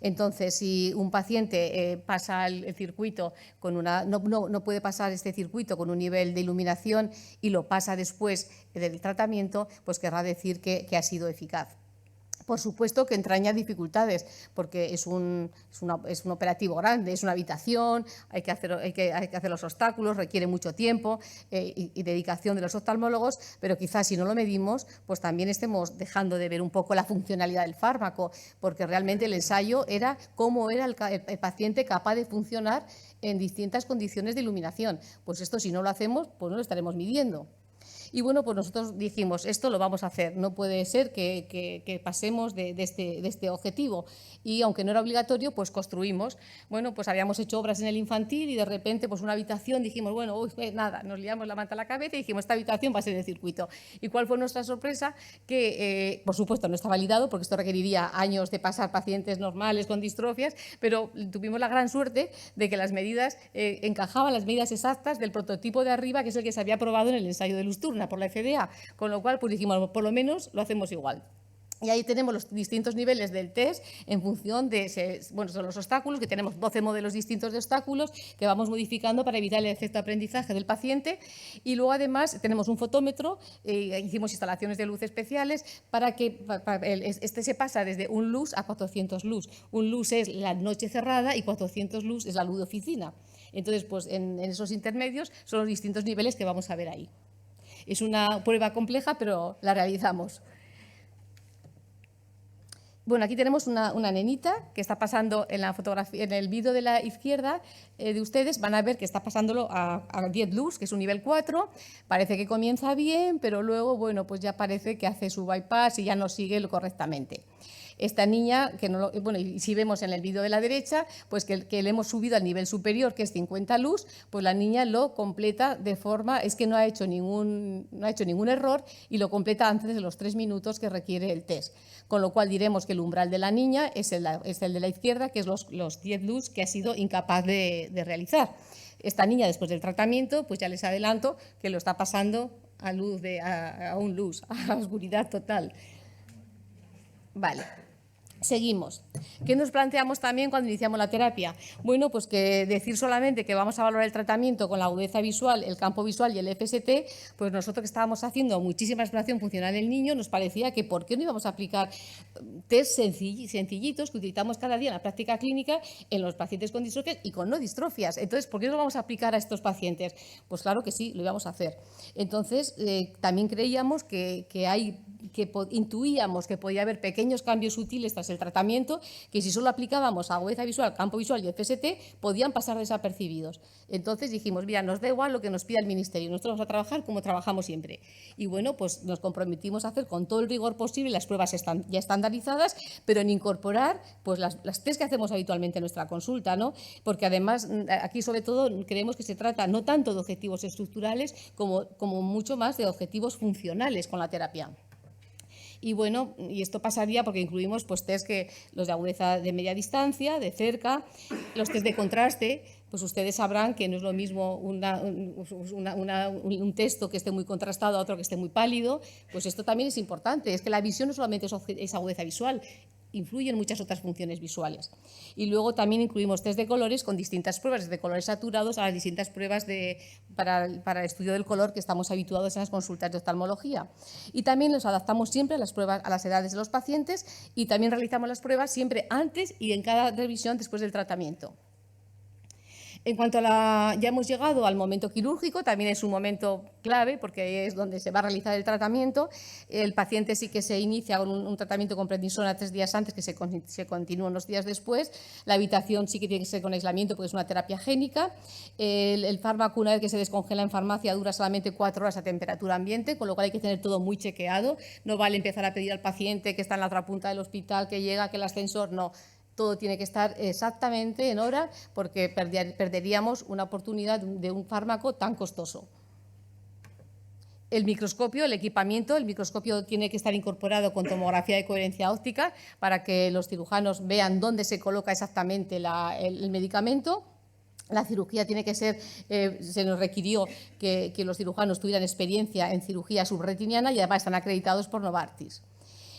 Entonces, si un paciente pasa el circuito no puede pasar este circuito con un nivel de iluminación y lo pasa después del tratamiento, pues querrá decir que ha sido eficaz. Por supuesto que entraña dificultades, porque es un operativo grande, es una habitación, hay que hacer los obstáculos, requiere mucho tiempo y dedicación de los oftalmólogos, pero quizás si no lo medimos, pues también estemos dejando de ver un poco la funcionalidad del fármaco, porque realmente el ensayo era cómo era el paciente capaz de funcionar en distintas condiciones de iluminación. Pues esto, si no lo hacemos, pues no lo estaremos midiendo. Y bueno, pues nosotros dijimos, esto lo vamos a hacer, no puede ser que pasemos de este objetivo. Y aunque no era obligatorio, pues construimos. Bueno, pues habíamos hecho obras en el infantil y de repente pues una habitación, dijimos, bueno, nada, nos liamos la manta a la cabeza y dijimos, esta habitación va a ser el circuito. ¿Y cuál fue nuestra sorpresa? Que, por supuesto, no está validado porque esto requeriría años de pasar pacientes normales con distrofias, pero tuvimos la gran suerte de que las medidas encajaban, las medidas exactas del prototipo de arriba, que es el que se había probado en el ensayo de Lusturna por la FDA, con lo cual pues dijimos, por lo menos lo hacemos igual. Y ahí tenemos los distintos niveles del test en función de, son los obstáculos, que tenemos 12 modelos distintos de obstáculos que vamos modificando para evitar el efecto aprendizaje del paciente. Y luego además tenemos un fotómetro, hicimos instalaciones de luz especiales para que este se pasa desde un lux a 400 lux. Un lux es la noche cerrada y 400 lux es la luz de oficina. Entonces, pues en esos intermedios son los distintos niveles que vamos a ver ahí. Es una prueba compleja, pero la realizamos. Bueno, aquí tenemos una nenita que está pasando en la fotografía, en el vídeo de la izquierda de ustedes, van a ver que está pasándolo a 10 lux, que es un nivel 4. Parece que comienza bien, pero luego, bueno, pues ya parece que hace su bypass y ya no sigue correctamente. Esta niña, y si vemos en el vídeo de la derecha, pues que le hemos subido al nivel superior, que es 50 lux, pues la niña lo completa de forma, es que no ha hecho ningún error y lo completa antes de los 3 minutos que requiere el test. Con lo cual diremos que el umbral de la niña es el de la izquierda, que es los 10 lux que ha sido incapaz de realizar. Esta niña, después del tratamiento, pues ya les adelanto que lo está pasando a un lux, a oscuridad total. Vale. Seguimos. ¿Qué nos planteamos también cuando iniciamos la terapia? Bueno, pues que decir solamente que vamos a valorar el tratamiento con la agudeza visual, el campo visual y el FST, pues nosotros que estábamos haciendo muchísima exploración funcional en el niño, nos parecía que ¿por qué no íbamos a aplicar test sencillitos que utilizamos cada día en la práctica clínica en los pacientes con distrofias y con no distrofias? Entonces, ¿por qué no lo vamos a aplicar a estos pacientes? Pues claro que sí, lo íbamos a hacer. Entonces, también creíamos que intuíamos que podía haber pequeños cambios sutiles tras el tratamiento, que si solo aplicábamos agudeza visual, campo visual y FST, podían pasar desapercibidos. Entonces dijimos, mira, nos da igual lo que nos pida el Ministerio, nosotros vamos a trabajar como trabajamos siempre. Y bueno, pues nos comprometimos a hacer con todo el rigor posible, las pruebas están ya estandarizadas, pero en incorporar pues las test que hacemos habitualmente en nuestra consulta, ¿no? Porque además aquí sobre todo creemos que se trata no tanto de objetivos estructurales como mucho más de objetivos funcionales con la terapia. Y bueno, y esto pasaría porque incluimos pues test los de agudeza de media distancia, de cerca, los test de contraste, pues ustedes sabrán que no es lo mismo un texto que esté muy contrastado a otro que esté muy pálido, pues esto también es importante, es que la visión no solamente es agudeza visual, influyen muchas otras funciones visuales. Y luego también incluimos test de colores con distintas pruebas, desde colores saturados a las distintas pruebas para el estudio del color que estamos habituados en las consultas de oftalmología. Y también los adaptamos siempre a las pruebas, a las edades de los pacientes, y también realizamos las pruebas siempre antes y en cada revisión después del tratamiento. En cuanto ya hemos llegado al momento quirúrgico, también es un momento clave porque es donde se va a realizar el tratamiento. El paciente sí que se inicia con un tratamiento con prednisona 3 días antes, que se continúa unos días después. La habitación sí que tiene que ser con aislamiento porque es una terapia génica. El fármaco, una vez que se descongela en farmacia, dura solamente 4 horas a temperatura ambiente, con lo cual hay que tener todo muy chequeado. No vale empezar a pedir al paciente que está en la otra punta del hospital, que llega, que el ascensor, no. Todo tiene que estar exactamente en hora porque perderíamos una oportunidad de un fármaco tan costoso. El microscopio, el equipamiento, el microscopio tiene que estar incorporado con tomografía de coherencia óptica para que los cirujanos vean dónde se coloca exactamente el medicamento. La cirugía tiene que ser, se nos requirió que los cirujanos tuvieran experiencia en cirugía subretiniana y además están acreditados por Novartis.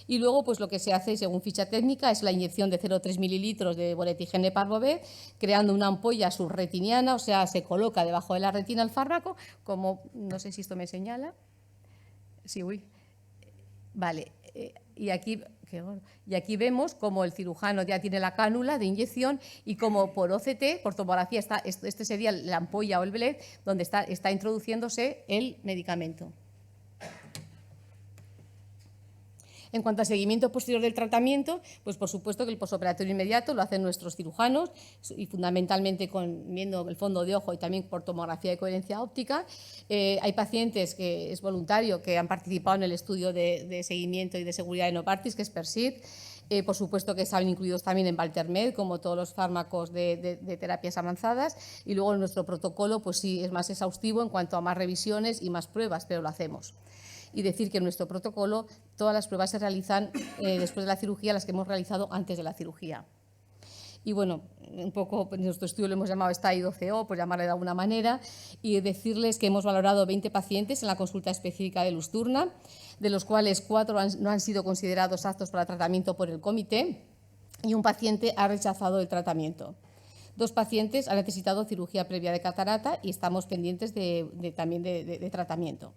Y luego, pues lo que se hace, según ficha técnica, es la inyección de 0,3 mililitros de boletígene parvovirus, creando una ampolla subretiniana, o sea, se coloca debajo de la retina el fármaco, como, no sé si esto me señala. Sí, vale. Y aquí vemos cómo el cirujano ya tiene la cánula de inyección y como por OCT, por tomografía, este sería la ampolla o el belet, donde está introduciéndose el medicamento. En cuanto al seguimiento posterior del tratamiento, pues por supuesto que el posoperatorio inmediato lo hacen nuestros cirujanos y fundamentalmente viendo el fondo de ojo y también por tomografía de coherencia óptica. Hay pacientes que es voluntario que han participado en el estudio de seguimiento y de seguridad de Novartis, que es PERSID. Por supuesto que están incluidos también en Valtermed, como todos los fármacos de terapias avanzadas. Y luego nuestro protocolo pues sí es más exhaustivo en cuanto a más revisiones y más pruebas, pero lo hacemos. Y decir que en nuestro protocolo todas las pruebas se realizan después de la cirugía, las que hemos realizado antes de la cirugía. Y bueno, un poco nuestro estudio lo hemos llamado STAI 12O, por llamarle de alguna manera, y decirles que hemos valorado 20 pacientes en la consulta específica de Lusturna, de los cuales 4 no han sido considerados aptos para tratamiento por el comité y un paciente ha rechazado el tratamiento. 2 pacientes han necesitado cirugía previa de catarata y estamos pendientes también de tratamiento.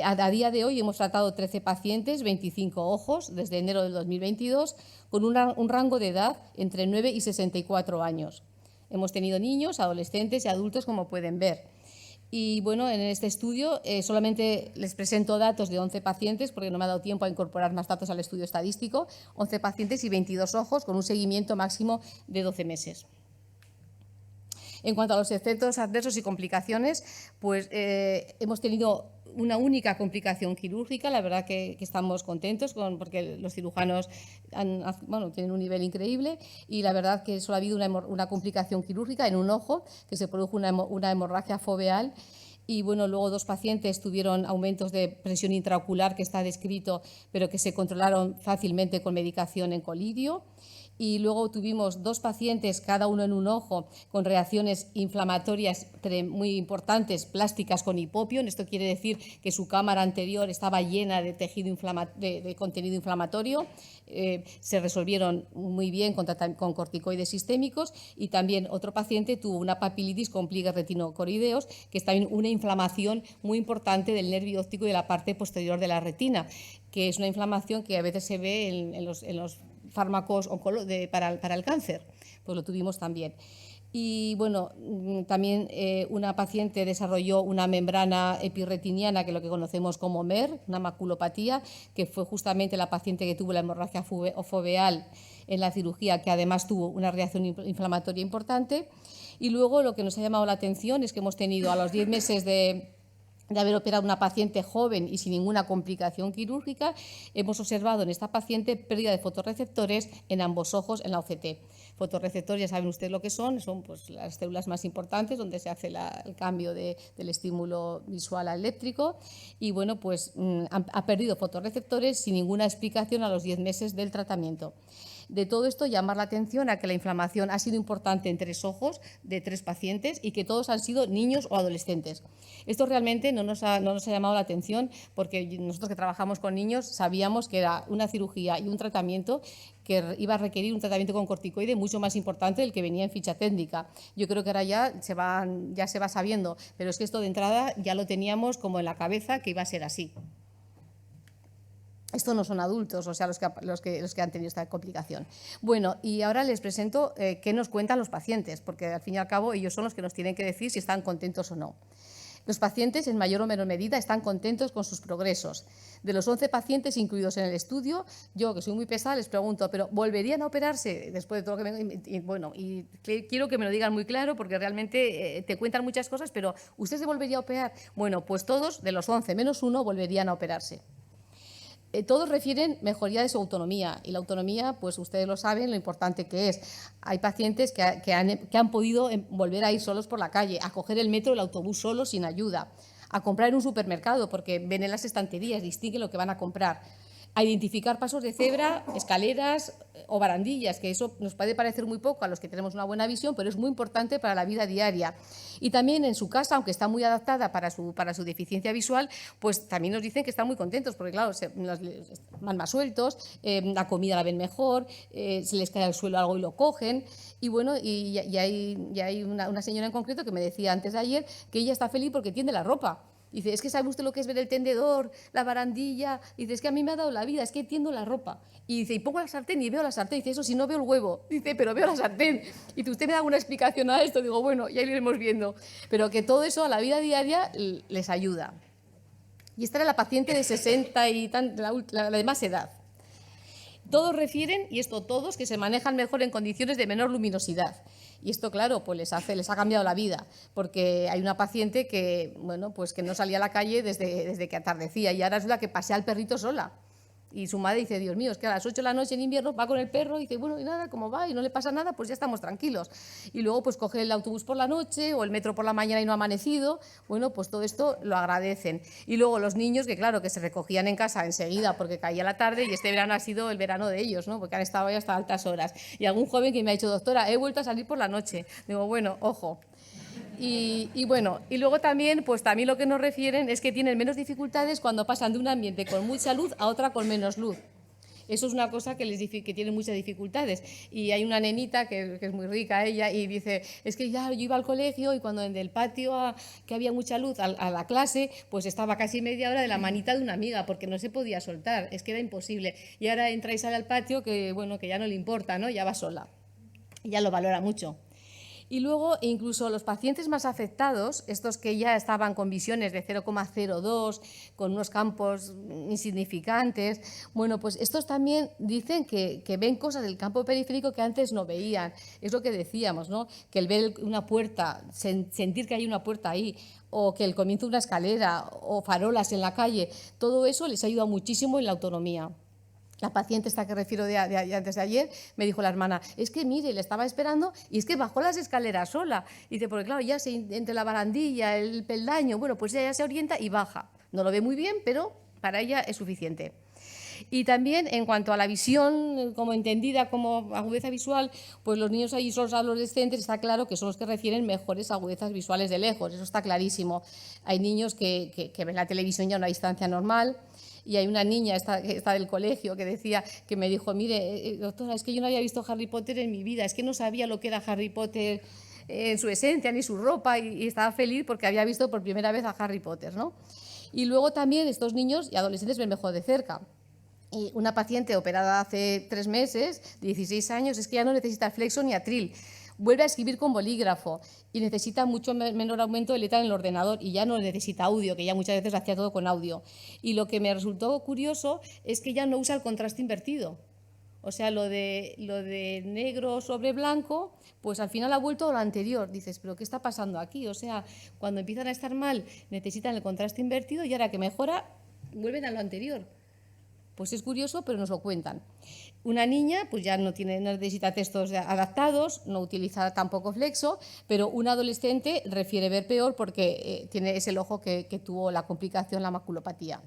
A día de hoy hemos tratado 13 pacientes, 25 ojos, desde enero del 2022, con un rango de edad entre 9 y 64 años. Hemos tenido niños, adolescentes y adultos, como pueden ver. Y bueno, en este estudio solamente les presento datos de 11 pacientes, porque no me ha dado tiempo a incorporar más datos al estudio estadístico, 11 pacientes y 22 ojos, con un seguimiento máximo de 12 meses. En cuanto a los efectos adversos y complicaciones, pues hemos tenido una única complicación quirúrgica. La verdad que estamos contentos porque los cirujanos tienen un nivel increíble y la verdad que solo ha habido una complicación quirúrgica en un ojo, que se produjo una hemorragia foveal. Y bueno, luego 2 pacientes tuvieron aumentos de presión intraocular, que está descrito, pero que se controlaron fácilmente con medicación en colirio. Y luego tuvimos 2 pacientes, cada uno en un ojo, con reacciones inflamatorias muy importantes, plásticas con hipopión. Esto quiere decir que su cámara anterior estaba llena de tejido de contenido inflamatorio. Se resolvieron muy bien con corticoides sistémicos. Y también otro paciente tuvo una papilitis con pliegues retinocorideos, que es también una inflamación muy importante del nervio óptico y de la parte posterior de la retina, que es una inflamación que a veces se ve en los fármacos para el cáncer, pues lo tuvimos también. Y bueno, también una paciente desarrolló una membrana epirretiniana, que es lo que conocemos como MER, una maculopatía, que fue justamente la paciente que tuvo la hemorragia foveal en la cirugía, que además tuvo una reacción inflamatoria importante. Y luego lo que nos ha llamado la atención es que hemos tenido a los 10 meses de haber operado una paciente joven y sin ninguna complicación quirúrgica, hemos observado en esta paciente pérdida de fotorreceptores en ambos ojos en la OCT. Fotorreceptores, ya saben ustedes lo que son pues las células más importantes donde se hace el cambio del estímulo visual al eléctrico y bueno, pues ha perdido fotorreceptores sin ninguna explicación a los 10 meses del tratamiento. De todo esto, llamar la atención a que la inflamación ha sido importante en 3 ojos de 3 pacientes y que todos han sido niños o adolescentes. Esto realmente no nos ha llamado la atención porque nosotros que trabajamos con niños sabíamos que era una cirugía y un tratamiento que iba a requerir un tratamiento con corticoide mucho más importante del que venía en ficha técnica. Yo creo que ahora ya se va sabiendo, pero es que esto de entrada ya lo teníamos como en la cabeza que iba a ser así. Estos no son adultos, o sea, los que han tenido esta complicación. Bueno, y ahora les presento qué nos cuentan los pacientes, porque al fin y al cabo ellos son los que nos tienen que decir si están contentos o no. Los pacientes, en mayor o menor medida, están contentos con sus progresos. De los 11 pacientes incluidos en el estudio, yo, que soy muy pesada, les pregunto, ¿pero volverían a operarse después de todo lo que me... quiero que me lo digan muy claro, porque realmente te cuentan muchas cosas, pero ¿usted se volvería a operar? Bueno, pues todos, de los 11 menos uno, volverían a operarse. Todos refieren mejoría de su autonomía, y la autonomía, pues ustedes lo saben, lo importante que es. Hay pacientes que han podido volver a ir solos por la calle, a coger el metro o el autobús solos sin ayuda, a comprar en un supermercado porque ven en las estanterías, distinguen lo que van a comprar, a identificar pasos de cebra, escaleras o barandillas, que eso nos puede parecer muy poco a los que tenemos una buena visión, pero es muy importante para la vida diaria. Y también en su casa, aunque está muy adaptada para su deficiencia visual, pues también nos dicen que están muy contentos, porque claro, van más sueltos, la comida la ven mejor, se les cae al suelo algo y lo cogen. Y bueno, y hay una señora en concreto que me decía antes de ayer que ella está feliz porque tiende la ropa. Dice, es que ¿sabe usted lo que es ver el tendedor, la barandilla? Dice, es que a mí me ha dado la vida, es que tiendo la ropa. Y dice, y pongo la sartén y veo la sartén. Dice, eso si no veo el huevo. Dice, pero veo la sartén. Y dice, ¿usted me da una explicación a esto? Digo, bueno, ya lo iremos viendo. Pero que todo eso a la vida diaria les ayuda. Y esta era la paciente de 60 y la de más edad. Todos refieren, y esto todos, que se manejan mejor en condiciones de menor luminosidad. Y esto, claro, pues les ha cambiado la vida, porque hay una paciente que, bueno, pues que no salía a la calle desde que atardecía, y ahora es la que pasea al perrito sola. Y su madre dice, Dios mío, es que a las 8 de la noche en invierno va con el perro y dice, bueno, y nada, como va y no le pasa nada, pues ya estamos tranquilos. Y luego pues coge el autobús por la noche o el metro por la mañana y no ha amanecido. Bueno, pues todo esto lo agradecen. Y luego los niños, que claro, que se recogían en casa enseguida porque caía la tarde, y este verano ha sido el verano de ellos, ¿no? Porque han estado ahí hasta altas horas. Y algún joven que me ha dicho, doctora, he vuelto a salir por la noche. Digo, bueno, ojo. Y bueno, y luego también, pues también lo que nos refieren es que tienen menos dificultades cuando pasan de un ambiente con mucha luz a otra con menos luz. Eso es una cosa que tiene muchas dificultades. Y hay una nenita que es muy rica ella y dice, es que ya yo iba al colegio y cuando en el patio que había mucha luz a la clase, pues estaba casi media hora de la manita de una amiga porque no se podía soltar, es que era imposible. Y ahora entra y sale al patio que, bueno, que ya no le importa, ¿no? Ya va sola. Y ya lo valora mucho. Y luego, incluso los pacientes más afectados, estos que ya estaban con visiones de 0,02, con unos campos insignificantes, bueno, pues estos también dicen que ven cosas del campo periférico que antes no veían. Es lo que decíamos, ¿no? Que el ver una puerta, sentir que hay una puerta ahí, o que el comienzo de una escalera, o farolas en la calle, todo eso les ayuda muchísimo en la autonomía. La paciente esta que refiero antes de ayer, me dijo la hermana, es que mire, le estaba esperando y es que bajó las escaleras sola. Y dice, porque claro, ya entre la barandilla, el peldaño, bueno, pues ella ya se orienta y baja. No lo ve muy bien, pero para ella es suficiente. Y también en cuanto a la visión, como entendida como agudeza visual, pues los niños y los adolescentes está claro que son los que refieren mejores agudezas visuales de lejos, eso está clarísimo. Hay niños que ven la televisión ya a una distancia normal. Y hay una niña, esta del colegio, que decía, que me dijo, mire, doctora, es que yo no había visto Harry Potter en mi vida, es que no sabía lo que era Harry Potter en su esencia, ni su ropa, y estaba feliz porque había visto por primera vez a Harry Potter, ¿no? Y luego también estos niños y adolescentes ven mejor de cerca. Y una paciente operada hace 3 meses, 16 años, es que ya no necesita flexo ni atril. Vuelve a escribir con bolígrafo y necesita mucho menor aumento de letra en el ordenador y ya no necesita audio, que ya muchas veces hacía todo con audio. Y lo que me resultó curioso es que ya no usa el contraste invertido. O sea, lo de negro sobre blanco, pues al final ha vuelto a lo anterior. Dices, ¿pero qué está pasando aquí? O sea, cuando empiezan a estar mal necesitan el contraste invertido y ahora que mejora, vuelven a lo anterior. Pues es curioso, pero nos lo cuentan. Una niña pues ya no necesita textos adaptados, no utiliza tampoco flexo, pero un adolescente refiere ver peor porque es el ojo que tuvo la complicación, la maculopatía.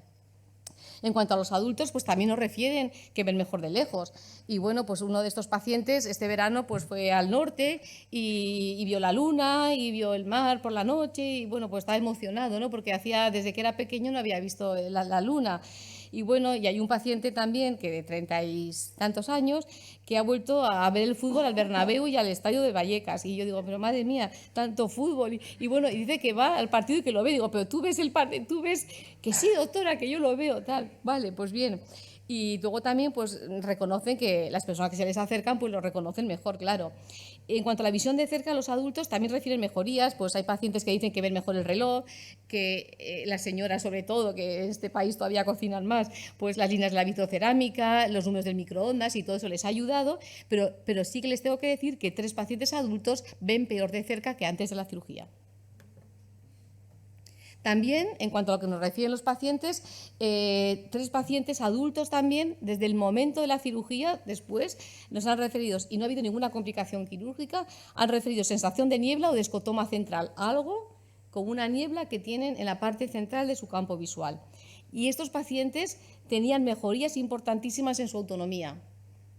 En cuanto a los adultos, pues también nos refieren que ven mejor de lejos. Y bueno, pues uno de estos pacientes este verano pues fue al norte y vio la luna y vio el mar por la noche y bueno, pues estaba emocionado, ¿no? Porque desde que era pequeño no había visto la luna. Y bueno, y hay un paciente también que de 30 y tantos años que ha vuelto a ver el fútbol al Bernabéu y al estadio de Vallecas. Y yo digo, pero madre mía, tanto fútbol. Y bueno, y dice que va al partido y que lo ve. Digo, pero tú ves el partido, tú ves que sí, doctora, que yo lo veo, tal. Vale, pues bien. Y luego también pues reconocen que las personas que se les acercan pues lo reconocen mejor, claro. En cuanto a la visión de cerca, los adultos también refieren mejorías, pues hay pacientes que dicen que ven mejor el reloj, que las señoras sobre todo, que en este país todavía cocinan más, pues las líneas de la vitrocerámica, los números del microondas y todo eso les ha ayudado, pero sí que les tengo que decir que 3 pacientes adultos ven peor de cerca que antes de la cirugía. También, en cuanto a lo que nos refieren los pacientes, 3 pacientes adultos también, desde el momento de la cirugía, después nos han referido, y no ha habido ninguna complicación quirúrgica, han referido sensación de niebla o de escotoma central, algo con una niebla que tienen en la parte central de su campo visual. Y estos pacientes tenían mejorías importantísimas en su autonomía,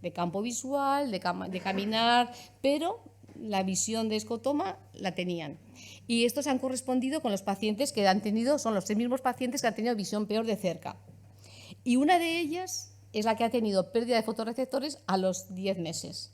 de campo visual, de caminar, pero la visión de escotoma la tenían. Y estos han correspondido con los pacientes que han tenido, son los mismos pacientes que han tenido visión peor de cerca. Y una de ellas es la que ha tenido pérdida de fotorreceptores a los 10 meses.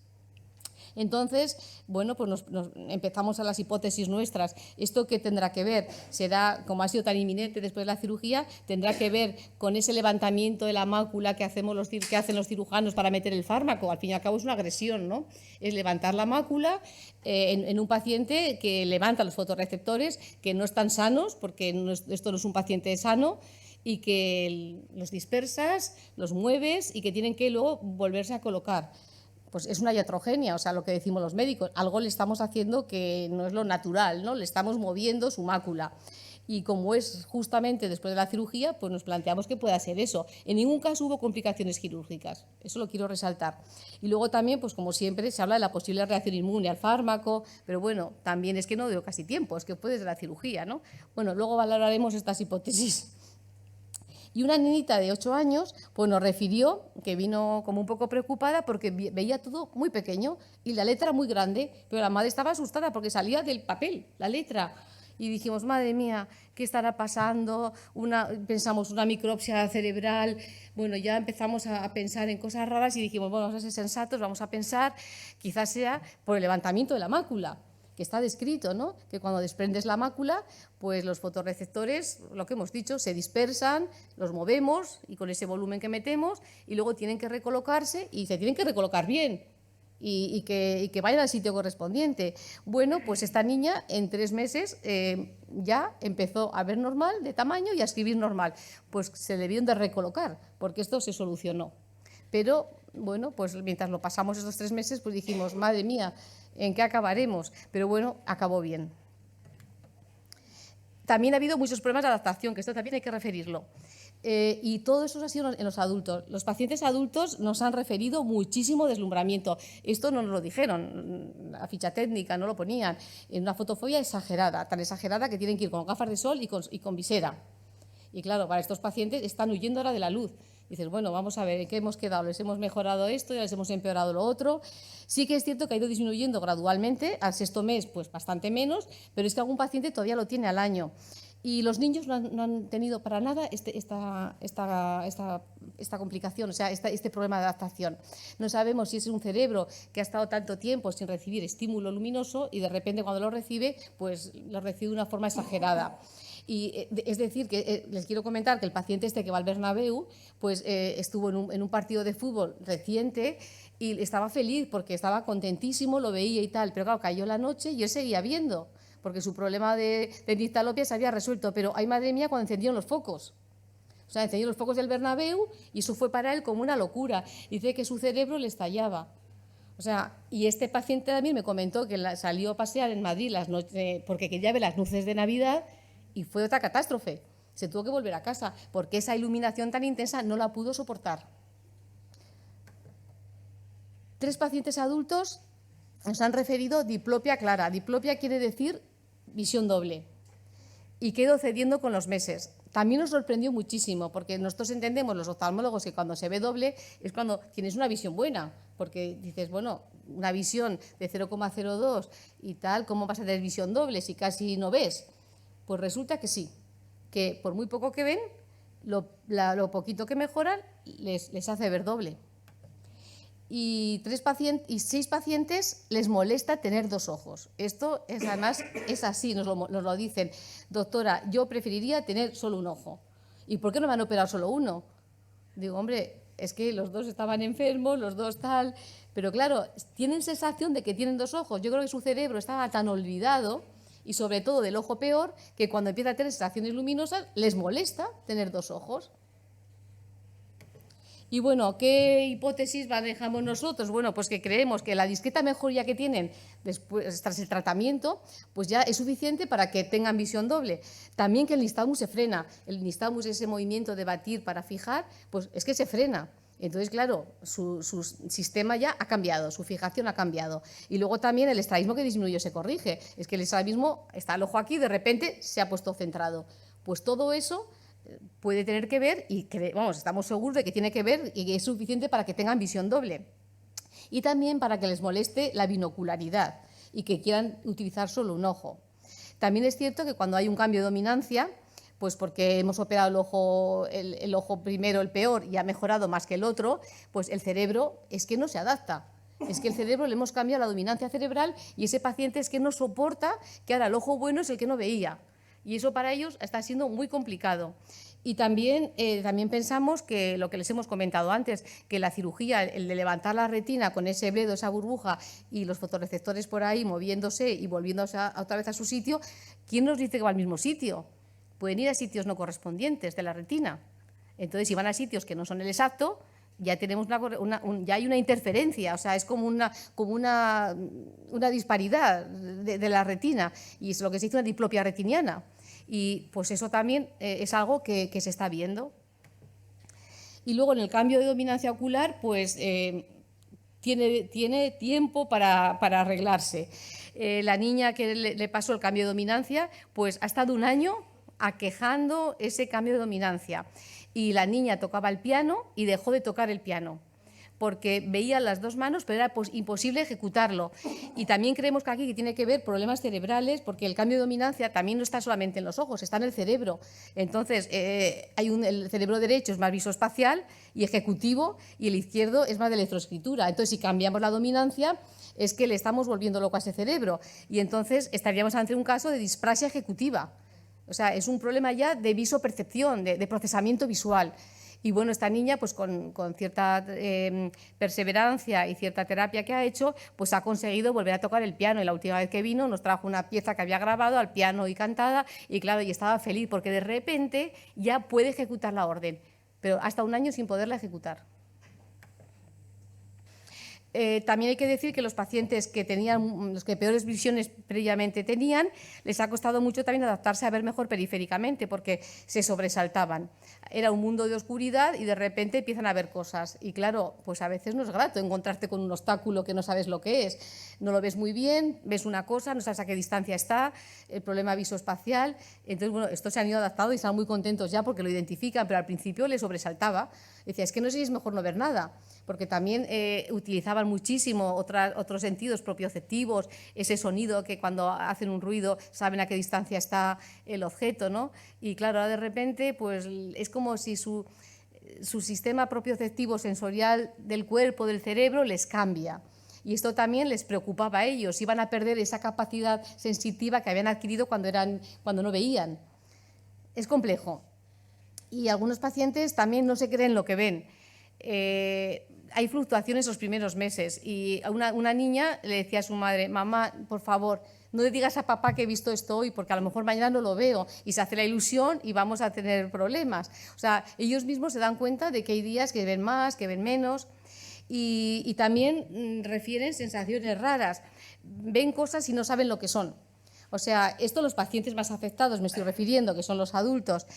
Entonces, bueno, pues nos empezamos a las hipótesis nuestras. ¿Esto qué tendrá que ver? Será, como ha sido tan inminente después de la cirugía, tendrá que ver con ese levantamiento de la mácula que hacen los cirujanos para meter el fármaco. Al fin y al cabo es una agresión, ¿no? Es levantar la mácula en un paciente que levanta los fotorreceptores, que no están sanos, porque esto no es un paciente sano, y que los dispersas, los mueves y que tienen que luego volverse a colocar. Pues es una iatrogenia, o sea, lo que decimos los médicos, algo le estamos haciendo que no es lo natural, ¿no? Le estamos moviendo su mácula. Y como es justamente después de la cirugía, pues nos planteamos que pueda ser eso. En ningún caso hubo complicaciones quirúrgicas, eso lo quiero resaltar. Y luego también, pues como siempre, se habla de la posible reacción inmune al fármaco, pero bueno, también es que no dio casi tiempo, es que fue desde la cirugía, ¿no? Bueno, luego valoraremos estas hipótesis. Y una niñita de 8 años pues nos refirió que vino como un poco preocupada porque veía todo muy pequeño y la letra muy grande, pero la madre estaba asustada porque salía del papel la letra. Y dijimos, madre mía, ¿qué estará pasando? Pensamos una micropsia cerebral. Bueno, ya empezamos a pensar en cosas raras y dijimos, bueno, vamos a ser sensatos, vamos a pensar, quizás sea por el levantamiento de la mácula, que está descrito, ¿no? Que cuando desprendes la mácula, pues los fotorreceptores, lo que hemos dicho, se dispersan, los movemos y con ese volumen que metemos y luego tienen que recolocarse y se tienen que recolocar bien y que vayan al sitio correspondiente. Bueno, pues esta niña en 3 meses ya empezó a ver normal de tamaño y a escribir normal. Pues se debieron de recolocar porque esto se solucionó. Pero bueno, pues mientras lo pasamos estos 3 meses, pues dijimos, madre mía, ¿en qué acabaremos? Pero bueno, acabó bien. También ha habido muchos problemas de adaptación, que esto también hay que referirlo. Y todo eso ha sido en los adultos. Los pacientes adultos nos han referido muchísimo deslumbramiento. Esto no nos lo dijeron, la ficha técnica no lo ponían. En una fotofobia exagerada, tan exagerada que tienen que ir con gafas de sol y con visera. Y claro, para estos pacientes están huyendo ahora de la luz. Dices, bueno, vamos a ver, ¿en qué hemos quedado? ¿Les hemos mejorado esto? ¿Ya les hemos empeorado lo otro? Sí que es cierto que ha ido disminuyendo gradualmente, al 6º mes pues bastante menos, pero es que algún paciente todavía lo tiene al año. Y los niños no han tenido para nada esta complicación, o sea, este problema de adaptación. No sabemos si es un cerebro que ha estado tanto tiempo sin recibir estímulo luminoso y de repente cuando lo recibe, pues lo recibe de una forma exagerada. Y es decir, que les quiero comentar que el paciente este que va al Bernabéu pues, estuvo en un partido de fútbol reciente y estaba feliz porque estaba contentísimo, lo veía y tal, pero claro, cayó la noche y él seguía viendo, porque su problema de niftalopia se había resuelto, pero ay madre mía cuando encendieron los focos. O sea, encendieron los focos del Bernabéu y eso fue para él como una locura. Dice que su cerebro le estallaba. O sea, y este paciente también me comentó que salió a pasear en Madrid las noches, porque quería ver las luces de Navidad. Y fue otra catástrofe. Se tuvo que volver a casa porque esa iluminación tan intensa no la pudo soportar. 3 pacientes adultos nos han referido diplopia clara. Diplopia quiere decir visión doble. Y quedó cediendo con los meses. También nos sorprendió muchísimo porque nosotros entendemos, los oftalmólogos, que cuando se ve doble es cuando tienes una visión buena. Porque dices, bueno, una visión de 0,02 y tal, ¿cómo vas a tener visión doble si casi no ves? Pues resulta que sí, que por muy poco que ven, lo poquito que mejoran les hace ver doble. Y 6 pacientes les molesta tener 2 ojos. Esto además es así, nos lo dicen. Doctora, yo preferiría tener solo un ojo. ¿Y por qué no me han operado solo uno? Digo, hombre, es que los dos estaban enfermos, los dos tal, pero claro, tienen sensación de que tienen dos ojos. Yo creo que su cerebro estaba tan olvidado, y sobre todo del ojo peor, que cuando empieza a tener sensaciones luminosas les molesta tener dos ojos. Y bueno, ¿qué hipótesis manejamos nosotros? Bueno, pues que creemos que la discreta mejoría que tienen después, tras el tratamiento, pues ya es suficiente para que tengan visión doble. También que el nistagmus se frena. El nistagmus, ese movimiento de batir para fijar, pues es que se frena. Entonces, claro, su sistema ya ha cambiado, su fijación ha cambiado. Y luego también el estrabismo que disminuye se corrige. Es que el estrabismo está el ojo aquí y de repente se ha puesto centrado. Pues todo eso puede tener que ver, y vamos, estamos seguros de que tiene que ver y que es suficiente para que tengan visión doble. Y también para que les moleste la binocularidad y que quieran utilizar solo un ojo. También es cierto que cuando hay un cambio de dominancia, pues porque hemos operado el ojo primero, el peor, y ha mejorado más que el otro, pues el cerebro es que no se adapta. Es que el cerebro le hemos cambiado la dominancia cerebral y ese paciente es que no soporta que ahora el ojo bueno es el que no veía. Y eso para ellos está siendo muy complicado. Y también pensamos que lo que les hemos comentado antes, que la cirugía, el de levantar la retina con ese bledo, esa burbuja y los fotorreceptores por ahí moviéndose y volviéndose otra vez a su sitio, ¿quién nos dice que va al mismo sitio? Pueden ir a sitios no correspondientes de la retina. Entonces, si van a sitios que no son el exacto, ya tenemos ya hay una interferencia, o sea, es como una disparidad de la retina, y es lo que se dice una diplopia retiniana. Y pues eso también es algo que se está viendo. Y luego en el cambio de dominancia ocular, pues tiene tiempo para arreglarse. La niña que le pasó el cambio de dominancia, pues ha estado un año aquejando ese cambio de dominancia. Y la niña tocaba el piano y dejó de tocar el piano, porque veía las dos manos, pero era imposible ejecutarlo. Y también creemos que aquí tiene que ver problemas cerebrales, porque el cambio de dominancia también no está solamente en los ojos, está en el cerebro. Entonces, el cerebro derecho es más visoespacial y ejecutivo, y el izquierdo es más de electroescritura. Entonces, si cambiamos la dominancia, es que le estamos volviendo loco a ese cerebro. Y entonces estaríamos ante un caso de disprasia ejecutiva. O sea, es un problema ya de visopercepción, de procesamiento visual. Y bueno, esta niña, pues con cierta perseverancia y cierta terapia que ha hecho, pues ha conseguido volver a tocar el piano. Y la última vez que vino nos trajo una pieza que había grabado al piano y cantada, y claro, y estaba feliz porque de repente ya puede ejecutar la orden, pero hasta un año sin poderla ejecutar. También hay que decir que los pacientes que tenían, los que peores visiones previamente tenían, les ha costado mucho también adaptarse a ver mejor periféricamente, porque se sobresaltaban. Era un mundo de oscuridad y de repente empiezan a ver cosas. Y claro, pues a veces no es grato encontrarte con un obstáculo que no sabes lo que es. No lo ves muy bien, ves una cosa, no sabes a qué distancia está, el problema visoespacial. Entonces, bueno, estos se han ido adaptando y están muy contentos ya porque lo identifican, pero al principio les sobresaltaba. Decía, es que no sé si es mejor no ver nada, porque también utilizaban muchísimo otros sentidos propioceptivos, ese sonido que cuando hacen un ruido saben a qué distancia está el objeto, ¿no? Y claro, ahora de repente pues es como si su sistema propioceptivo sensorial del cuerpo, del cerebro, les cambia. Y esto también les preocupaba a ellos, iban a perder esa capacidad sensitiva que habían adquirido cuando no veían. Es complejo. Y algunos pacientes también no se creen lo que ven. Hay fluctuaciones los primeros meses y una niña le decía a su madre, mamá, por favor, no le digas a papá que he visto esto hoy porque a lo mejor mañana no lo veo, y se hace la ilusión y vamos a tener problemas. O sea, ellos mismos se dan cuenta de que hay días que ven más, que ven menos, y también refieren sensaciones raras, ven cosas y no saben lo que son. O sea, esto los pacientes más afectados, me estoy refiriendo, que son los adultos,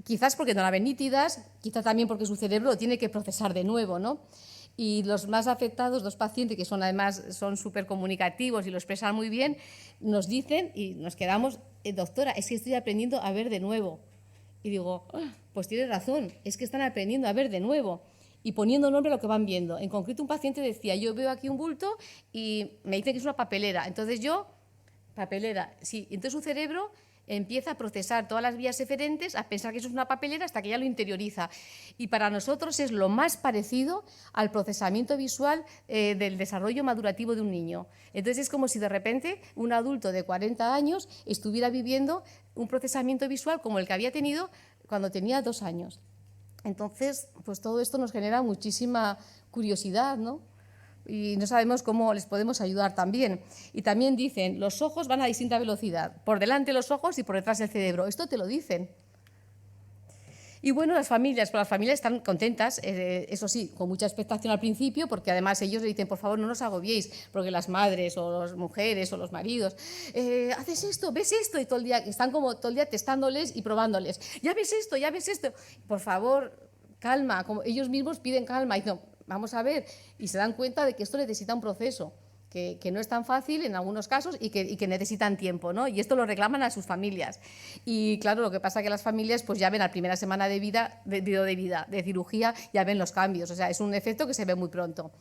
quizás porque no la ven nítidas, quizás también porque su cerebro lo tiene que procesar de nuevo, ¿no? Y los más afectados, los pacientes que además son súper comunicativos y lo expresan muy bien, nos dicen y nos quedamos, doctora, es que estoy aprendiendo a ver de nuevo. Y digo, pues tienes razón, es que están aprendiendo a ver de nuevo y poniendo nombre a lo que van viendo. En concreto, un paciente decía, yo veo aquí un bulto y me dicen que es una papelera. Entonces yo, papelera, sí. Entonces su cerebro empieza a procesar todas las vías eferentes, a pensar que eso es una papelera hasta que ya lo interioriza. Y para nosotros es lo más parecido al procesamiento visual del desarrollo madurativo de un niño. Entonces es como si de repente un adulto de 40 años estuviera viviendo un procesamiento visual como el que había tenido cuando tenía 2 años. Entonces, pues todo esto nos genera muchísima curiosidad, ¿no? Y no sabemos cómo les podemos ayudar también. Y también dicen, los ojos van a distinta velocidad, por delante los ojos y por detrás el cerebro. Esto te lo dicen. Y bueno, las familias están contentas, eso sí, con mucha expectación al principio, porque además ellos le dicen, por favor, no nos agobiéis, porque las madres o las mujeres o los maridos, haces esto, ves esto, y todo el día, están como todo el día testándoles y probándoles. Ya ves esto, por favor, calma, como ellos mismos piden calma, y no, vamos a ver, y se dan cuenta de que esto necesita un proceso. Que no es tan fácil en algunos casos y que necesitan tiempo, ¿no? Y esto lo reclaman a sus familias. Y claro, lo que pasa es que las familias pues ya ven a la primera semana de cirugía, ya ven los cambios, o sea, es un efecto que se ve muy pronto.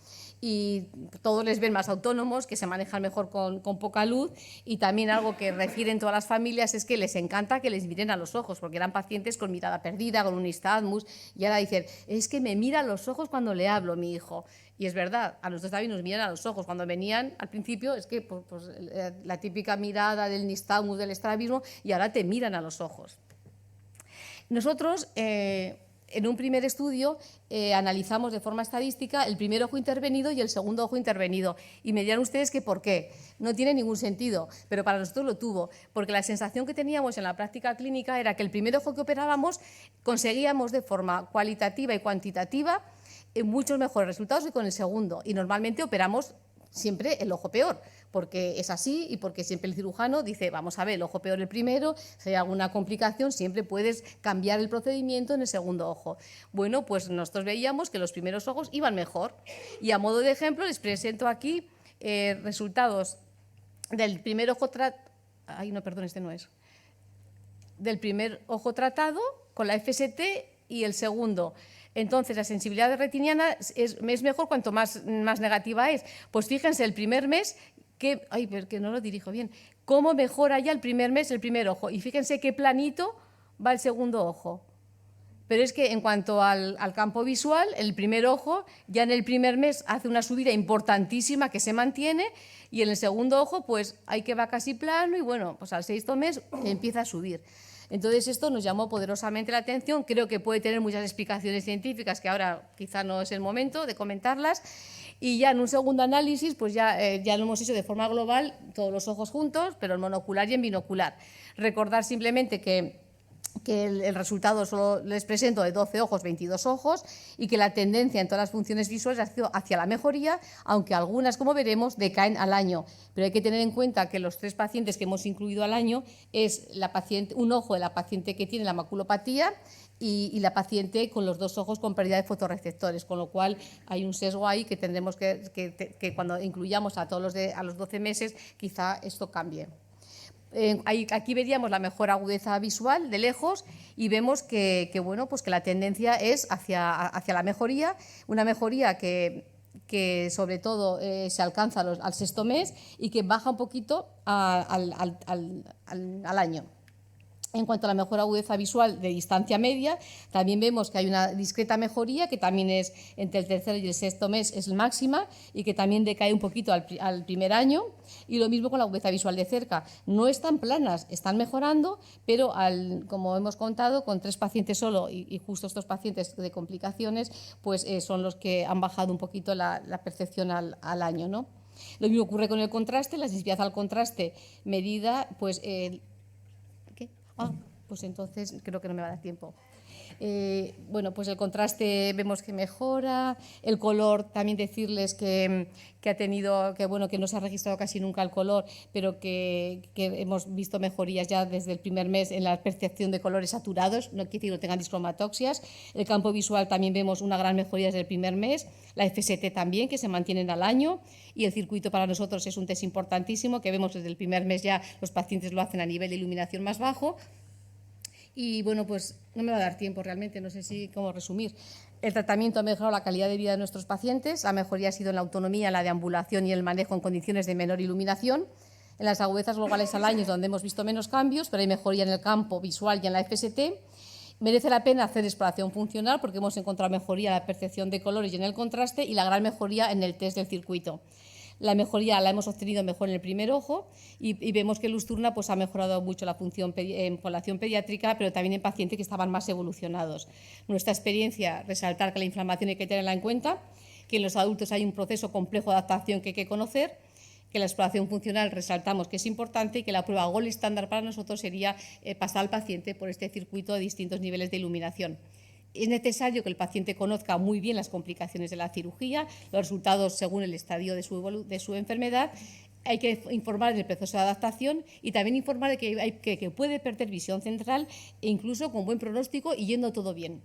Y todos les ven más autónomos, que se manejan mejor con poca luz, y también algo que refieren todas las familias es que les encanta que les miren a los ojos, porque eran pacientes con mirada perdida, con un nistagmus, y ahora dicen, es que me mira a los ojos cuando le hablo, mi hijo. Y es verdad, a nosotros también nos miran a los ojos. Cuando venían al principio es que pues, la típica mirada del nistagmus, del estrabismo, y ahora te miran a los ojos. Nosotros, en un primer estudio, analizamos de forma estadística el primer ojo intervenido y el segundo ojo intervenido. Y me dirán ustedes que por qué. No tiene ningún sentido, pero para nosotros lo tuvo, porque la sensación que teníamos en la práctica clínica era que el primer ojo que operábamos conseguíamos de forma cualitativa y cuantitativa muchos mejores resultados que con el segundo, y normalmente operamos siempre el ojo peor, porque es así y porque siempre el cirujano dice, vamos a ver, el ojo peor el primero, si hay alguna complicación siempre puedes cambiar el procedimiento en el segundo ojo. Bueno, pues nosotros veíamos que los primeros ojos iban mejor, y a modo de ejemplo les presento aquí resultados del primer ojo del primer ojo tratado con la FST y el segundo. Entonces, la sensibilidad retiniana es mejor cuanto más negativa es. Pues fíjense, el primer mes, que no lo dirijo bien, cómo mejora ya el primer mes el primer ojo. Y fíjense qué planito va el segundo ojo. Pero es que en cuanto al campo visual, el primer ojo ya en el primer mes hace una subida importantísima que se mantiene, y en el segundo ojo pues hay que va casi plano, y bueno, pues al sexto mes empieza a subir. Entonces esto nos llamó poderosamente la atención, creo que puede tener muchas explicaciones científicas que ahora quizá no es el momento de comentarlas, y ya en un segundo análisis pues ya lo hemos hecho de forma global, todos los ojos juntos, pero en monocular y en binocular. Recordar simplemente que el resultado solo les presento de 12 ojos, 22 ojos, y que la tendencia en todas las funciones visuales ha sido hacia la mejoría, aunque algunas, como veremos, decaen al año. Pero hay que tener en cuenta que los 3 pacientes que hemos incluido al año es un ojo de la paciente que tiene la maculopatía y la paciente con los 2 ojos con pérdida de fotorreceptores, con lo cual hay un sesgo ahí que tendremos que cuando incluyamos a todos a los 12 meses, quizá esto cambie. Aquí veríamos la mejor agudeza visual de lejos, y vemos que la tendencia es hacia la mejoría, una mejoría que sobre todo se alcanza al sexto mes y que baja un poquito al año. En cuanto a la mejor agudeza visual de distancia media, también vemos que hay una discreta mejoría, que también es entre el tercer y el sexto mes es máxima, y que también decae un poquito al primer año. Y lo mismo con la agudeza visual de cerca. No están planas, están mejorando, pero como hemos contado, con 3 pacientes solo y justo estos pacientes de complicaciones, pues son los que han bajado un poquito la percepción al año, ¿no? Lo mismo ocurre con el contraste, la sensibilidad al contraste medida, pues pues entonces creo que no me va a dar tiempo. Pues el contraste vemos que mejora, el color también decirles que no se ha registrado casi nunca el color, pero que hemos visto mejorías ya desde el primer mes en la percepción de colores saturados, no quiere decir que no tengan discromatoxias. El campo visual también vemos una gran mejoría desde el primer mes, la FST también, que se mantienen al año, y el circuito para nosotros es un test importantísimo, que vemos desde el primer mes ya los pacientes lo hacen a nivel de iluminación más bajo. Y bueno, pues no me va a dar tiempo realmente, no sé cómo resumir. El tratamiento ha mejorado la calidad de vida de nuestros pacientes, la mejoría ha sido en la autonomía, en la deambulación y el manejo en condiciones de menor iluminación. En las agudezas globales al año es donde hemos visto menos cambios, pero hay mejoría en el campo visual y en la FST. Merece la pena hacer exploración funcional porque hemos encontrado mejoría en la percepción de colores y en el contraste, y la gran mejoría en el test del circuito. La mejoría la hemos obtenido mejor en el primer ojo y vemos que Lusturna pues, ha mejorado mucho la función en población pediátrica, pero también en pacientes que estaban más evolucionados. Nuestra experiencia, resaltar que la inflamación hay que tenerla en cuenta, que en los adultos hay un proceso complejo de adaptación que hay que conocer, que la exploración funcional resaltamos que es importante y que la prueba gold estándar para nosotros sería pasar al paciente por este circuito de distintos niveles de iluminación. Es necesario que el paciente conozca muy bien las complicaciones de la cirugía, los resultados según el estadio de su enfermedad. Hay que informar del proceso de adaptación y también informar de que puede perder visión central e incluso con buen pronóstico y yendo todo bien.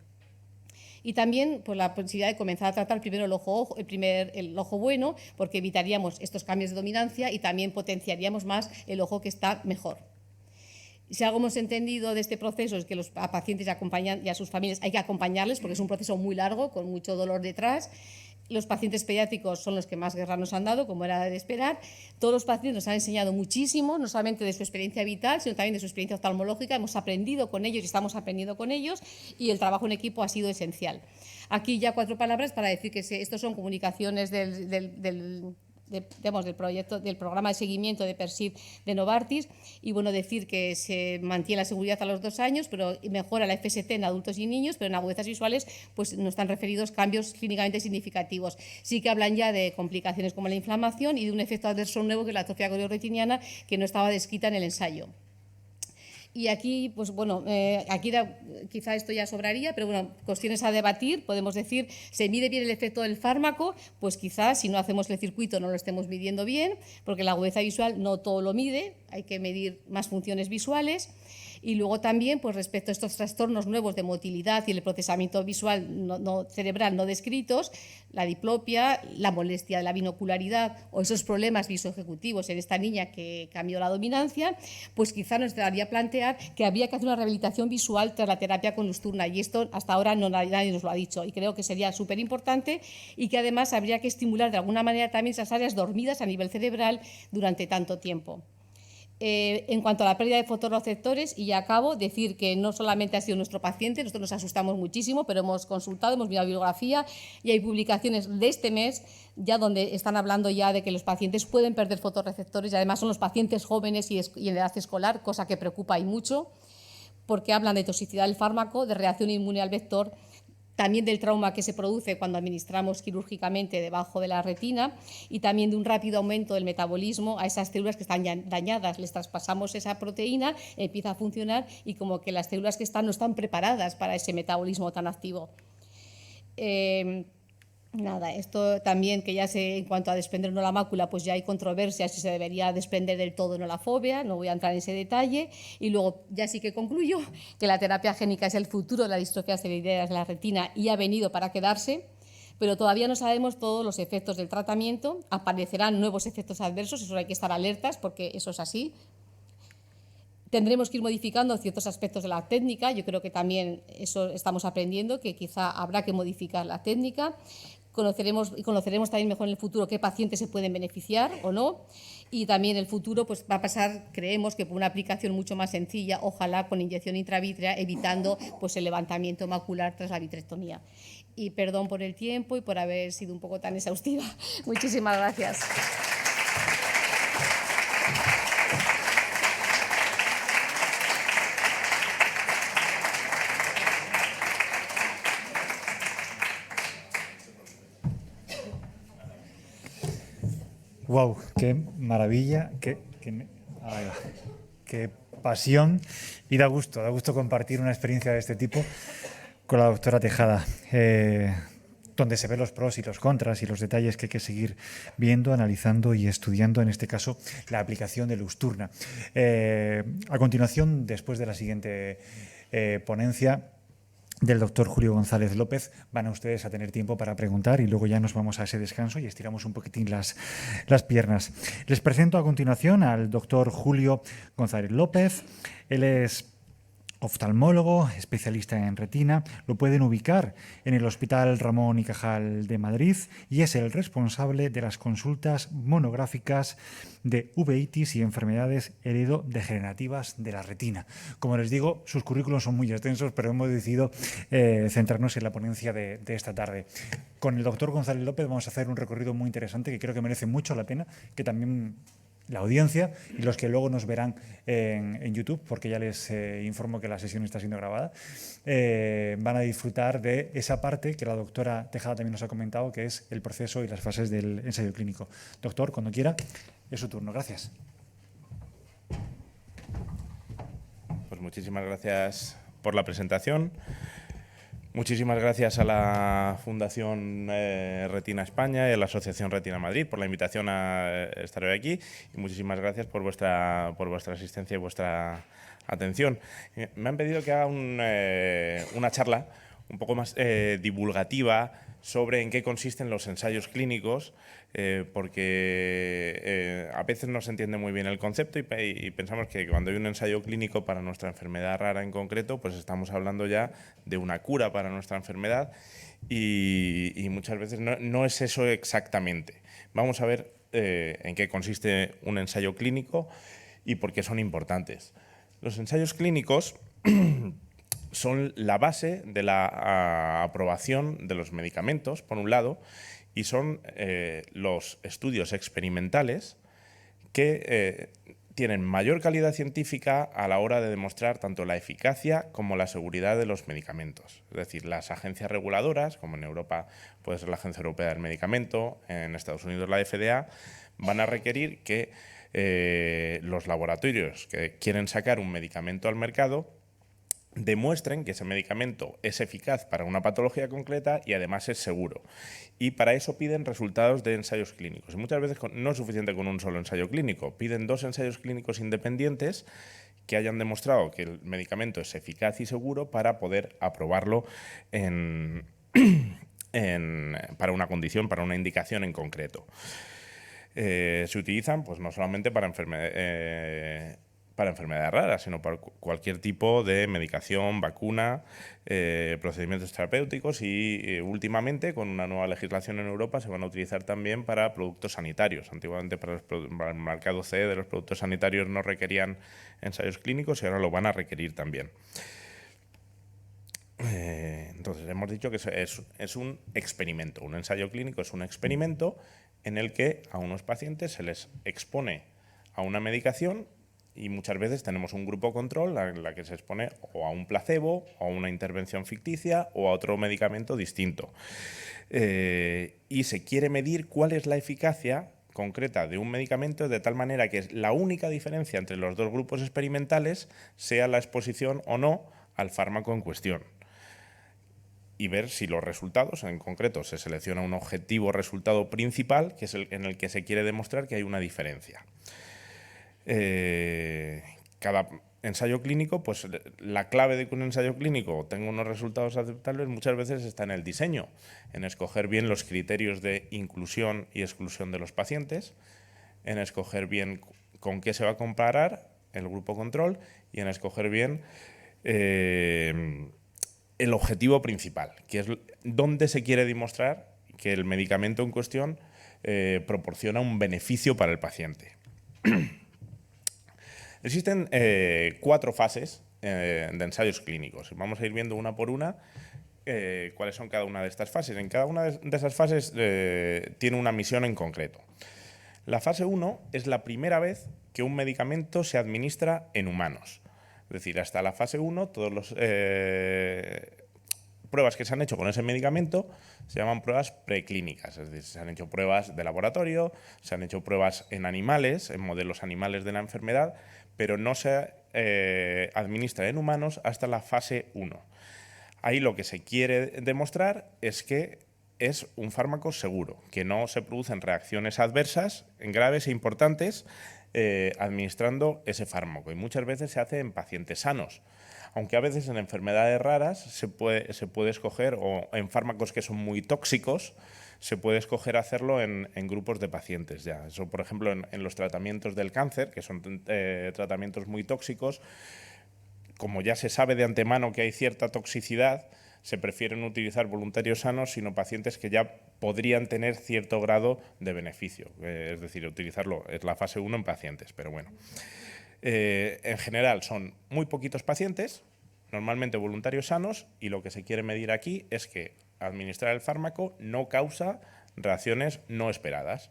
Y también pues, la posibilidad de comenzar a tratar primero el ojo bueno, porque evitaríamos estos cambios de dominancia y también potenciaríamos más el ojo que está mejor. Si algo hemos entendido de este proceso es que los pacientes y a sus familias hay que acompañarles porque es un proceso muy largo, con mucho dolor detrás. Los pacientes pediátricos son los que más guerra nos han dado, como era de esperar. Todos los pacientes nos han enseñado muchísimo, no solamente de su experiencia vital, sino también de su experiencia oftalmológica. Hemos aprendido con ellos y estamos aprendiendo con ellos y el trabajo en equipo ha sido esencial. Aquí ya 4 palabras para decir que estos son comunicaciones del proyecto, del programa de seguimiento de PERSID de Novartis y bueno, decir que se mantiene la seguridad a los 2 años, pero mejora la FST en adultos y niños, pero en agudezas visuales pues no están referidos cambios clínicamente significativos. Sí que hablan ya de complicaciones como la inflamación y de un efecto adverso nuevo que es la atrofia coriorretiniana que no estaba descrita en el ensayo. Y aquí, pues bueno, quizá esto ya sobraría, pero bueno, cuestiones a debatir. Podemos decir, ¿se mide bien el efecto del fármaco? Pues quizás si no hacemos el circuito no lo estemos midiendo bien, porque la agudeza visual no todo lo mide, hay que medir más funciones visuales. Y luego también, pues respecto a estos trastornos nuevos de motilidad y el procesamiento visual cerebral no descritos, la diplopia, la molestia de la binocularidad o esos problemas visoejecutivos en esta niña que cambió la dominancia, pues quizá nos daría plantear que habría que hacer una rehabilitación visual tras la terapia con Lusturna y esto hasta ahora nadie nos lo ha dicho y creo que sería súper importante y que además habría que estimular de alguna manera también esas áreas dormidas a nivel cerebral durante tanto tiempo. En cuanto a la pérdida de fotorreceptores, y ya acabo, decir que no solamente ha sido nuestro paciente, nosotros nos asustamos muchísimo, pero hemos consultado, hemos mirado bibliografía y hay publicaciones de este mes ya donde están hablando ya de que los pacientes pueden perder fotorreceptores y además son los pacientes jóvenes y en edad escolar, cosa que preocupa y mucho, porque hablan de toxicidad del fármaco, de reacción inmune al vector, también del trauma que se produce cuando administramos quirúrgicamente debajo de la retina y también de un rápido aumento del metabolismo a esas células que están ya dañadas. Les traspasamos esa proteína, empieza a funcionar y como que las células que están no están preparadas para ese metabolismo tan activo. Nada, esto también que ya en cuanto a desprender o no la mácula, pues ya hay controversia si se debería desprender del todo o no la fobia, no voy a entrar en ese detalle. Y luego ya sí que concluyo que la terapia génica es el futuro de la distrofia esclerosis de la retina y ha venido para quedarse, pero todavía no sabemos todos los efectos del tratamiento, aparecerán nuevos efectos adversos, eso hay que estar alertas porque eso es así. Tendremos que ir modificando ciertos aspectos de la técnica, yo creo que también eso estamos aprendiendo, que quizá habrá que modificar la técnica. Conoceremos también mejor en el futuro qué pacientes se pueden beneficiar o no y también el futuro pues, va a pasar, creemos que por una aplicación mucho más sencilla, ojalá con inyección intravítrea, evitando pues, el levantamiento macular tras la vitrectomía. Y perdón por el tiempo y por haber sido un poco tan exhaustiva. Muchísimas gracias. ¡Wow! ¡Qué maravilla! ¡Qué pasión! Y da gusto compartir una experiencia de este tipo con la doctora Tejada, donde se ven los pros y los contras y los detalles que hay que seguir viendo, analizando y estudiando, en este caso, la aplicación de Lusturna. A continuación, después de la siguiente ponencia, del doctor Julio González López, van a ustedes a tener tiempo para preguntar y luego ya nos vamos a ese descanso y estiramos un poquitín las piernas. Les presento a continuación al doctor Julio González López. Él es oftalmólogo, especialista en retina. Lo pueden ubicar en el Hospital Ramón y Cajal de Madrid y es el responsable de las consultas monográficas de uveitis y enfermedades heredodegenerativas de la retina. Como les digo, sus currículos son muy extensos, pero hemos decidido centrarnos en la ponencia de esta tarde. Con el doctor González López vamos a hacer un recorrido muy interesante que creo que merece mucho la pena, que también la audiencia y los que luego nos verán en YouTube, porque ya les informo que la sesión está siendo grabada, van a disfrutar de esa parte que la doctora Tejada también nos ha comentado, que es el proceso y las fases del ensayo clínico. Doctor, cuando quiera, es su turno. Gracias. Pues muchísimas gracias por la presentación. Muchísimas gracias a la Fundación Retina España y a la Asociación Retina Madrid por la invitación a estar hoy aquí y muchísimas gracias por vuestra asistencia y vuestra atención. Me han pedido que haga una charla un poco más divulgativa sobre en qué consisten los ensayos clínicos, porque a veces no se entiende muy bien el concepto y pensamos que cuando hay un ensayo clínico para nuestra enfermedad rara en concreto, pues estamos hablando ya de una cura para nuestra enfermedad y muchas veces no es eso exactamente. Vamos a ver en qué consiste un ensayo clínico y por qué son importantes. Los ensayos clínicos son la base de la aprobación de los medicamentos, por un lado, y son los estudios experimentales que tienen mayor calidad científica a la hora de demostrar tanto la eficacia como la seguridad de los medicamentos. Es decir, las agencias reguladoras, como en Europa puede ser la Agencia Europea del Medicamento, en Estados Unidos la FDA, van a requerir que los laboratorios que quieren sacar un medicamento al mercado demuestren que ese medicamento es eficaz para una patología concreta y además es seguro. Y para eso piden resultados de ensayos clínicos. Y muchas veces no es suficiente con un solo ensayo clínico, piden 2 ensayos clínicos independientes que hayan demostrado que el medicamento es eficaz y seguro para poder aprobarlo para una condición, para una indicación en concreto. Se utilizan pues, no solamente para enfermedades raras, sino para cualquier tipo de medicación, vacuna, procedimientos terapéuticos y últimamente con una nueva legislación en Europa se van a utilizar también para productos sanitarios. Antiguamente para el mercado CE de los productos sanitarios no requerían ensayos clínicos y ahora lo van a requerir también. Entonces hemos dicho que es un experimento. Un ensayo clínico es un experimento en el que a unos pacientes se les expone a una medicación y muchas veces tenemos un grupo control en la que se expone o a un placebo, o a una intervención ficticia o a otro medicamento distinto. Y se quiere medir cuál es la eficacia concreta de un medicamento de tal manera que la única diferencia entre los 2 grupos experimentales sea la exposición o no al fármaco en cuestión. Y ver si los resultados, en concreto se selecciona un objetivo resultado principal, que es en el que se quiere demostrar que hay una diferencia. Cada ensayo clínico, pues la clave de que un ensayo clínico tenga unos resultados aceptables muchas veces está en el diseño, en escoger bien los criterios de inclusión y exclusión de los pacientes, en escoger bien con qué se va a comparar el grupo control y en escoger bien el objetivo principal, que es dónde se quiere demostrar que el medicamento en cuestión proporciona un beneficio para el paciente. Existen 4 fases de ensayos clínicos. Vamos a ir viendo una por una cuáles son cada una de estas fases. En cada una de esas fases tiene una misión en concreto. La fase 1 es la primera vez que un medicamento se administra en humanos. Es decir, hasta la fase 1, todas las pruebas que se han hecho con ese medicamento se llaman pruebas preclínicas. Es decir, se han hecho pruebas de laboratorio, se han hecho pruebas en animales, en modelos animales de la enfermedad, pero no se administra en humanos hasta la fase 1. Ahí lo que se quiere demostrar es que es un fármaco seguro, que no se producen reacciones adversas graves e importantes administrando ese fármaco. Y muchas veces se hace en pacientes sanos, aunque a veces en enfermedades raras se puede escoger, o en fármacos que son muy tóxicos, se puede escoger hacerlo en grupos de pacientes ya. Eso, por ejemplo, en los tratamientos del cáncer, que son tratamientos muy tóxicos, como ya se sabe de antemano que hay cierta toxicidad, se prefieren utilizar voluntarios sanos, sino pacientes que ya podrían tener cierto grado de beneficio. Es decir, utilizarlo es la fase 1 en pacientes, pero bueno. En general son muy poquitos pacientes, normalmente voluntarios sanos, y lo que se quiere medir aquí es que administrar el fármaco no causa reacciones no esperadas.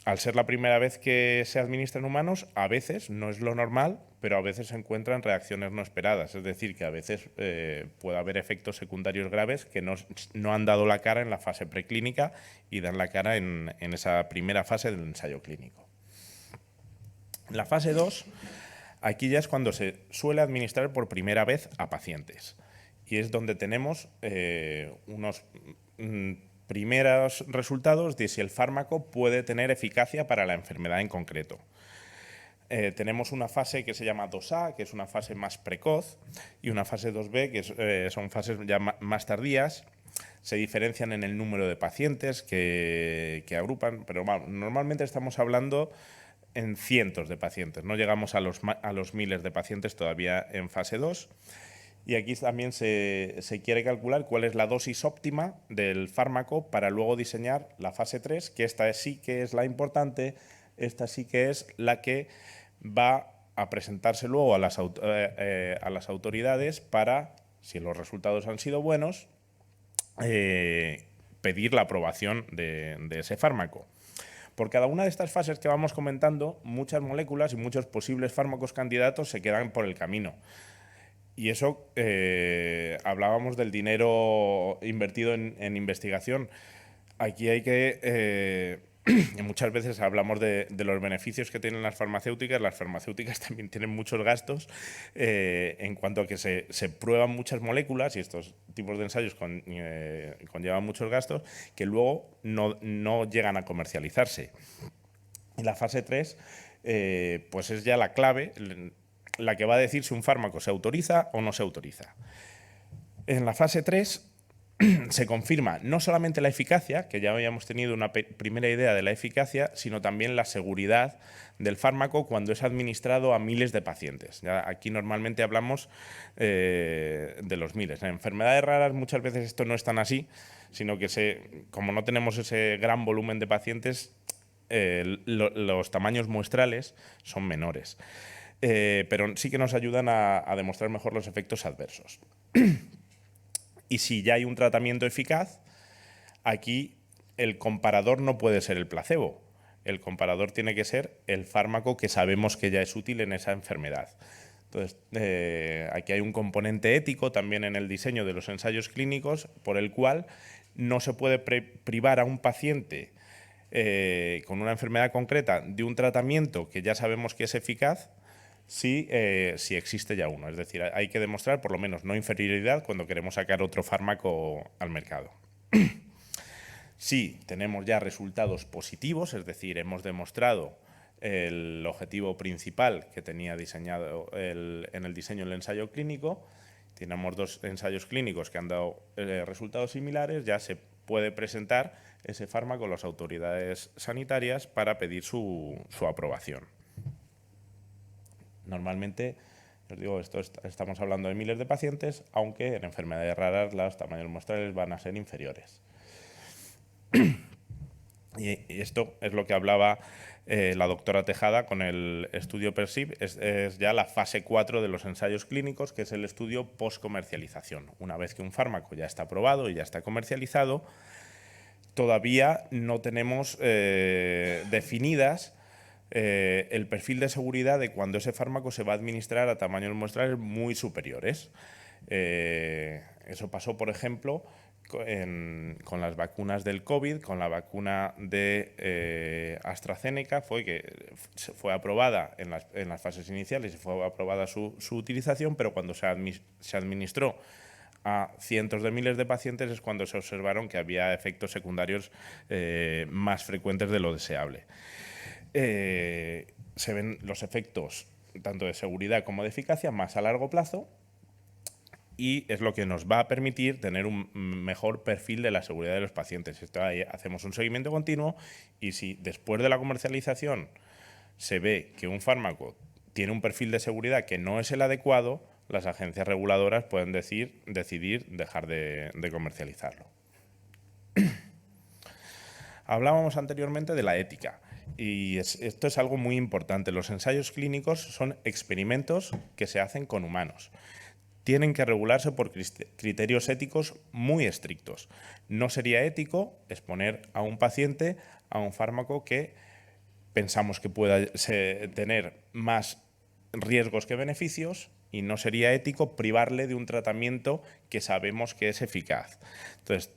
Al ser la primera vez que se administra en humanos, a veces, no es lo normal, pero a veces se encuentran reacciones no esperadas. Es decir, que a veces puede haber efectos secundarios graves que no han dado la cara en la fase preclínica y dan la cara en esa primera fase del ensayo clínico. La fase 2, aquí ya es cuando se suele administrar por primera vez a pacientes. Y es donde tenemos unos primeros resultados de si el fármaco puede tener eficacia para la enfermedad en concreto. Tenemos una fase que se llama 2A, que es una fase más precoz, y una fase 2B, que son fases ya más tardías. Se diferencian en el número de pacientes que agrupan, pero bueno, normalmente estamos hablando en cientos de pacientes, no llegamos a los miles de pacientes todavía en fase 2. Y aquí también se quiere calcular cuál es la dosis óptima del fármaco para luego diseñar la fase 3, que esta sí que es la importante, esta sí que es la que va a presentarse luego a las autoridades para, si los resultados han sido buenos, pedir la aprobación de ese fármaco. Por cada una de estas fases que vamos comentando, muchas moléculas y muchos posibles fármacos candidatos se quedan por el camino. Y eso, hablábamos del dinero invertido en investigación. Aquí hay que, muchas veces hablamos de los beneficios que tienen las farmacéuticas también tienen muchos gastos en cuanto a que se prueban muchas moléculas y estos tipos de ensayos conllevan muchos gastos que luego no llegan a comercializarse. Y la fase 3 pues es ya la clave, la que va a decir si un fármaco se autoriza o no se autoriza. En la fase 3 se confirma no solamente la eficacia, que ya habíamos tenido una primera idea de la eficacia, sino también la seguridad del fármaco cuando es administrado a miles de pacientes. Ya aquí normalmente hablamos de los miles. En enfermedades raras muchas veces esto no es tan así, sino que como no tenemos ese gran volumen de pacientes, los tamaños muestrales son menores. Pero sí que nos ayudan a demostrar mejor los efectos adversos. Y si ya hay un tratamiento eficaz, aquí el comparador no puede ser el placebo. El comparador tiene que ser el fármaco que sabemos que ya es útil en esa enfermedad. Entonces, aquí hay un componente ético también en el diseño de los ensayos clínicos por el cual no se puede privar a un paciente con una enfermedad concreta de un tratamiento que ya sabemos que es eficaz si existe ya uno. Es decir, hay que demostrar por lo menos no inferioridad cuando queremos sacar otro fármaco al mercado. Si tenemos ya resultados positivos, es decir, hemos demostrado el objetivo principal que tenía diseñado en el diseño del ensayo clínico, tenemos 2 ensayos clínicos que han dado resultados similares, ya se puede presentar ese fármaco a las autoridades sanitarias para pedir su aprobación. Normalmente, os digo, estamos hablando de miles de pacientes, aunque en enfermedades raras los tamaños muestrales van a ser inferiores. Y esto es lo que hablaba la doctora Tejada con el estudio PERCIV, es ya la fase 4 de los ensayos clínicos, que es el estudio post-comercialización. Una vez que un fármaco ya está aprobado y ya está comercializado, todavía no tenemos definidas el perfil de seguridad de cuando ese fármaco se va a administrar a tamaños muestrales muy superiores. Eso pasó, por ejemplo, con las vacunas del COVID, con la vacuna de AstraZeneca, fue aprobada en las fases iniciales y fue aprobada su utilización, pero cuando se administró a cientos de miles de pacientes es cuando se observaron que había efectos secundarios más frecuentes de lo deseable. Se ven los efectos tanto de seguridad como de eficacia más a largo plazo y es lo que nos va a permitir tener un mejor perfil de la seguridad de los pacientes. Ahí hacemos un seguimiento continuo y si después de la comercialización se ve que un fármaco tiene un perfil de seguridad que no es el adecuado, las agencias reguladoras pueden decidir dejar de comercializarlo. Hablábamos anteriormente de la ética y esto es algo muy importante. Los ensayos clínicos son experimentos que se hacen con humanos. Tienen que regularse por criterios éticos muy estrictos. No sería ético exponer a un paciente a un fármaco que pensamos que pueda tener más riesgos que beneficios, y no sería ético privarle de un tratamiento que sabemos que es eficaz. Entonces,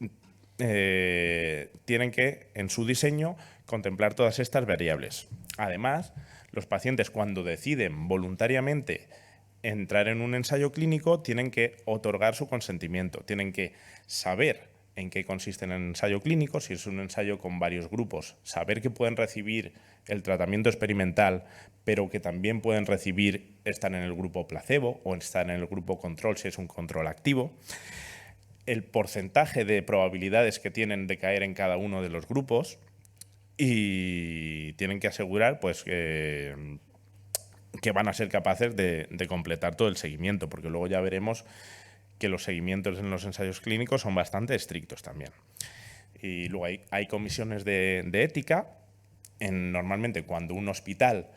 tienen que, en su diseño, contemplar todas estas variables. Además, los pacientes, cuando deciden voluntariamente entrar en un ensayo clínico, tienen que otorgar su consentimiento, tienen que saber en qué consiste el ensayo clínico, si es un ensayo con varios grupos, saber que pueden recibir el tratamiento experimental, pero que también pueden estar en el grupo placebo o estar en el grupo control si es un control activo, el porcentaje de probabilidades que tienen de caer en cada uno de los grupos, y tienen que asegurar pues, que van a ser capaces de completar todo el seguimiento, porque luego ya veremos que los seguimientos en los ensayos clínicos son bastante estrictos también. Y luego hay comisiones de ética. Normalmente, cuando un hospital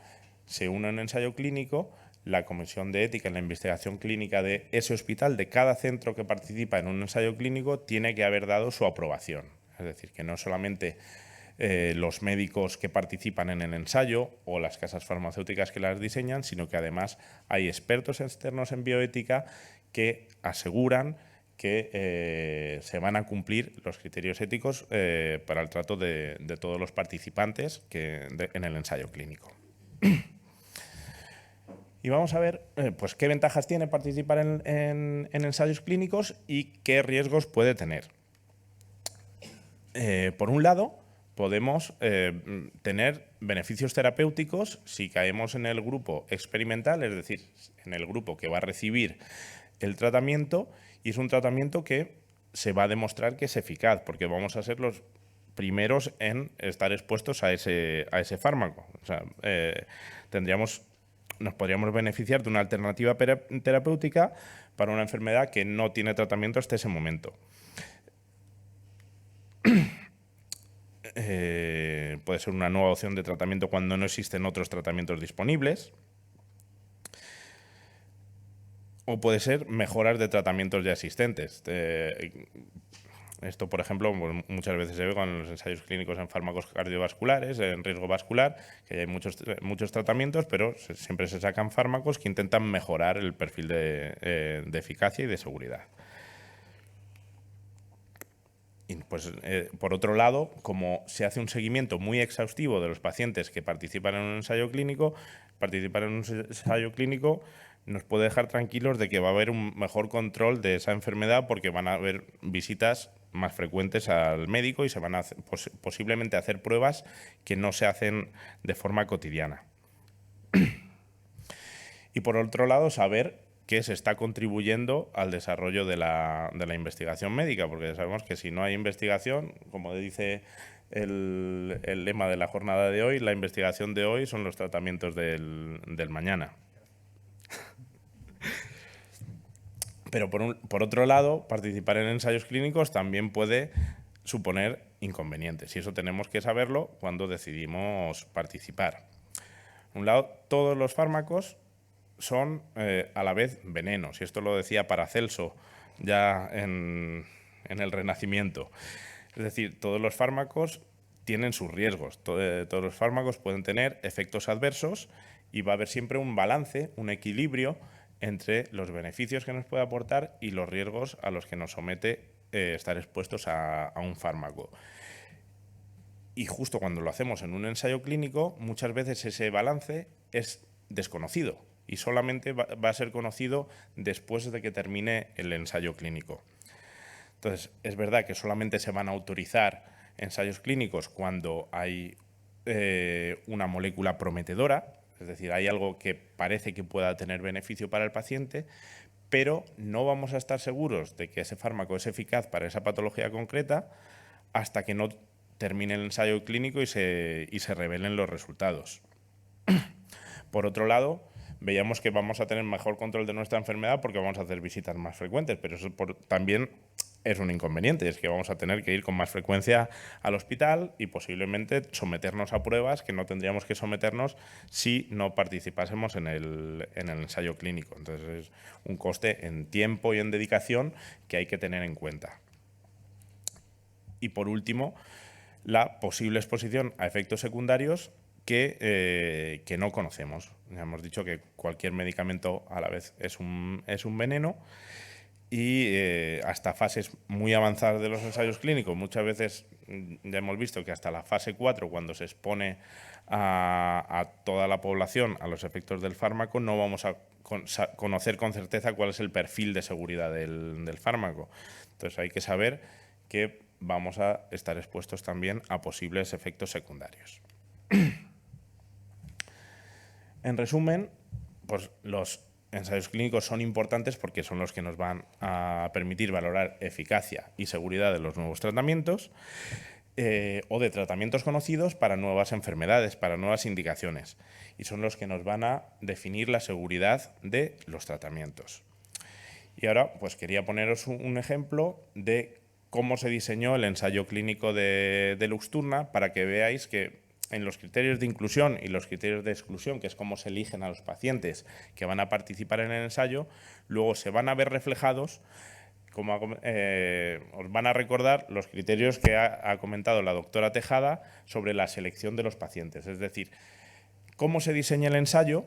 se une a un ensayo clínico, la comisión de ética en la investigación clínica de ese hospital, de cada centro que participa en un ensayo clínico, tiene que haber dado su aprobación. Es decir, que no solamente los médicos que participan en el ensayo o las casas farmacéuticas que las diseñan, sino que además hay expertos externos en bioética que aseguran que se van a cumplir los criterios éticos para el trato de todos los participantes en el ensayo clínico. Y vamos a ver pues, qué ventajas tiene participar en ensayos clínicos y qué riesgos puede tener. Por un lado, podemos tener beneficios terapéuticos si caemos en el grupo experimental, es decir, en el grupo que va a recibir el tratamiento, y es un tratamiento que se va a demostrar que es eficaz, porque vamos a ser los primeros en estar expuestos a ese fármaco. O sea, nos podríamos beneficiar de una alternativa terapéutica para una enfermedad que no tiene tratamiento hasta ese momento. Puede ser una nueva opción de tratamiento cuando no existen otros tratamientos disponibles. O puede ser mejoras de tratamientos ya existentes. Esto, por ejemplo, muchas veces se ve con los ensayos clínicos en fármacos cardiovasculares, en riesgo vascular, que hay muchos tratamientos, pero siempre se sacan fármacos que intentan mejorar el perfil de eficacia y de seguridad. Y pues, por otro lado, como se hace un seguimiento muy exhaustivo de los pacientes que participan en un ensayo clínico, participar en un ensayo clínico nos puede dejar tranquilos de que va a haber un mejor control de esa enfermedad, porque van a haber visitas más frecuentes al médico y se van a posiblemente hacer pruebas que no se hacen de forma cotidiana. Y por otro lado, saber que se está contribuyendo al desarrollo de la investigación médica, porque ya sabemos que si no hay investigación, como dice el lema de la jornada de hoy, la investigación de hoy son los tratamientos del mañana. Pero por otro lado, participar en ensayos clínicos también puede suponer inconvenientes, y eso tenemos que saberlo cuando decidimos participar. Por un lado, todos los fármacos son a la vez venenos, y esto lo decía Paracelso ya en el Renacimiento. Es decir, todos los fármacos tienen sus riesgos, todos los fármacos pueden tener efectos adversos, y va a haber siempre un balance, un equilibrio entre los beneficios que nos puede aportar y los riesgos a los que nos somete estar expuestos a un fármaco. Y justo cuando lo hacemos en un ensayo clínico, muchas veces ese balance es desconocido y solamente va a ser conocido después de que termine el ensayo clínico. Entonces, es verdad que solamente se van a autorizar ensayos clínicos cuando hay una molécula prometedora, es decir, hay algo que parece que pueda tener beneficio para el paciente, pero no vamos a estar seguros de que ese fármaco es eficaz para esa patología concreta hasta que no termine el ensayo clínico y se revelen los resultados. Por otro lado, veíamos que vamos a tener mejor control de nuestra enfermedad porque vamos a hacer visitas más frecuentes, pero eso también es un inconveniente, es que vamos a tener que ir con más frecuencia al hospital y posiblemente someternos a pruebas que no tendríamos que someternos si no participásemos en el ensayo clínico. Entonces es un coste en tiempo y en dedicación que hay que tener en cuenta. Y por último, la posible exposición a efectos secundarios que no conocemos. Ya hemos dicho que cualquier medicamento a la vez es un veneno y hasta fases muy avanzadas de los ensayos clínicos, muchas veces ya hemos visto que hasta la fase 4, cuando se expone a toda la población a los efectos del fármaco, no vamos a conocer con certeza cuál es el perfil de seguridad del fármaco. Entonces hay que saber que vamos a estar expuestos también a posibles efectos secundarios. En resumen, pues los ensayos clínicos son importantes porque son los que nos van a permitir valorar eficacia y seguridad de los nuevos tratamientos o de tratamientos conocidos para nuevas enfermedades, para nuevas indicaciones. Y son los que nos van a definir la seguridad de los tratamientos. Y ahora pues quería poneros un ejemplo de cómo se diseñó el ensayo clínico de Luxturna para que veáis que en los criterios de inclusión y los criterios de exclusión, que es cómo se eligen a los pacientes que van a participar en el ensayo, luego se van a ver reflejados, como os van a recordar los criterios que ha comentado la doctora Tejada sobre la selección de los pacientes. Es decir, cómo se diseña el ensayo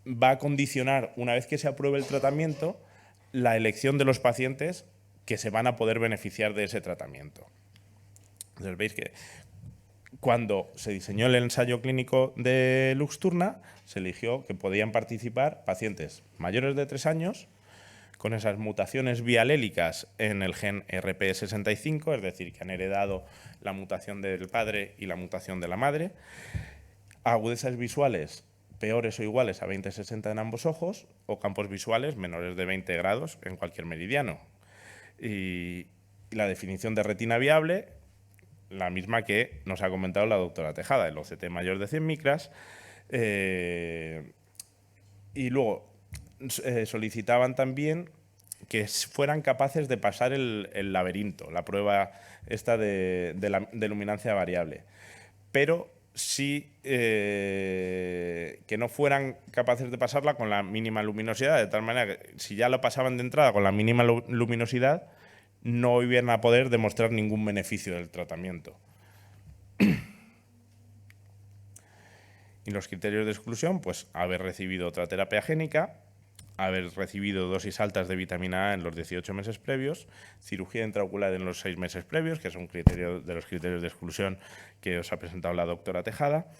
va a condicionar, una vez que se apruebe el tratamiento, la elección de los pacientes que se van a poder beneficiar de ese tratamiento. Entonces veis que cuando se diseñó el ensayo clínico de Luxturna, se eligió que podían participar pacientes mayores de 3 años con esas mutaciones bialélicas en el gen RPE65, es decir, que han heredado la mutación del padre y la mutación de la madre, agudezas visuales peores o iguales a 20/60 en ambos ojos o campos visuales menores de 20 grados en cualquier meridiano. Y la definición de retina viable, la misma que nos ha comentado la doctora Tejada, el OCT mayor de 100 micras. Y luego solicitaban también que fueran capaces de pasar el laberinto, la prueba esta de luminancia variable. Pero sí que no fueran capaces de pasarla con la mínima luminosidad, de tal manera que si ya lo pasaban de entrada con la mínima luminosidad, no iban a poder demostrar ningún beneficio del tratamiento. Y los criterios de exclusión, pues haber recibido otra terapia génica, haber recibido dosis altas de vitamina A en los 18 meses previos, cirugía intraocular en los 6 meses previos, que es un criterio de los criterios de exclusión que os ha presentado la doctora Tejada,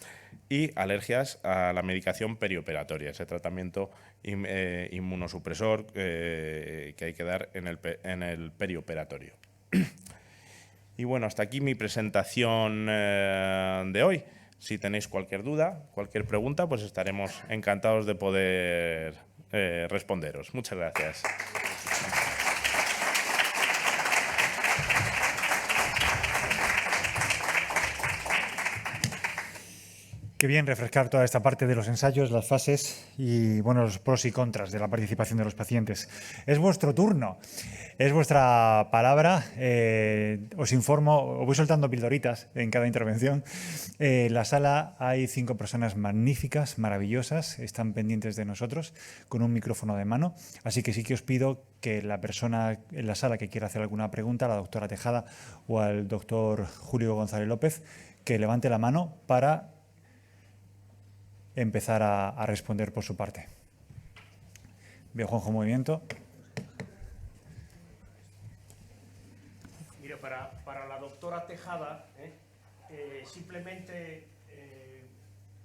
y alergias a la medicación perioperatoria, ese tratamiento inmunosupresor que hay que dar en el perioperatorio. Y bueno, hasta aquí mi presentación de hoy. Si tenéis cualquier duda, cualquier pregunta, pues estaremos encantados de poder responderos. Muchas gracias. Qué bien refrescar toda esta parte de los ensayos, las fases y bueno, los pros y contras de la participación de los pacientes. Es vuestro turno, es vuestra palabra. Os informo, os voy soltando pildoritas en cada intervención. En la sala hay 5 personas magníficas, maravillosas, están pendientes de nosotros con un micrófono de mano. Así que sí que os pido que la persona en la sala que quiera hacer alguna pregunta, a la doctora Tejada o al doctor Julio González López, que levante la mano para empezar a responder por su parte. Veo Juanjo movimiento. Mira, para la doctora Tejada, simplemente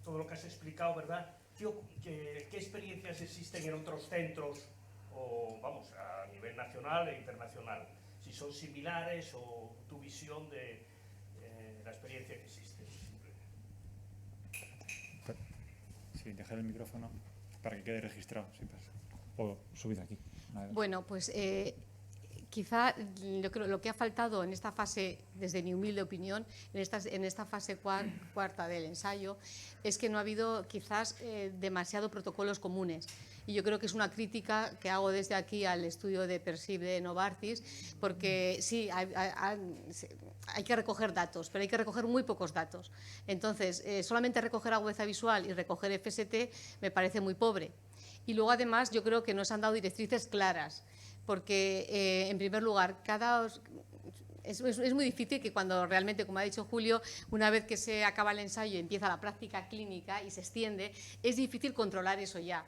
todo lo que has explicado, ¿verdad? ¿Qué experiencias existen en otros centros, o vamos, a nivel nacional e internacional? Si son similares o tu visión de la experiencia que existe. Sí, dejar el micrófono para que quede registrado. Sí, pues. O subid aquí. Bueno, pues Quizá yo creo lo que ha faltado en esta fase, desde mi humilde opinión, en esta fase cuarta del ensayo, es que no ha habido quizás demasiado protocolos comunes. Y yo creo que es una crítica que hago desde aquí al estudio de PERSIB de Novartis, porque sí, hay que recoger datos, pero hay que recoger muy pocos datos. Entonces, solamente recoger agudeza visual y recoger FST me parece muy pobre. Y luego, además, yo creo que no se han dado directrices claras, porque, en primer lugar, es muy difícil que cuando realmente, como ha dicho Julio, una vez que se acaba el ensayo y empieza la práctica clínica y se extiende, es difícil controlar eso ya.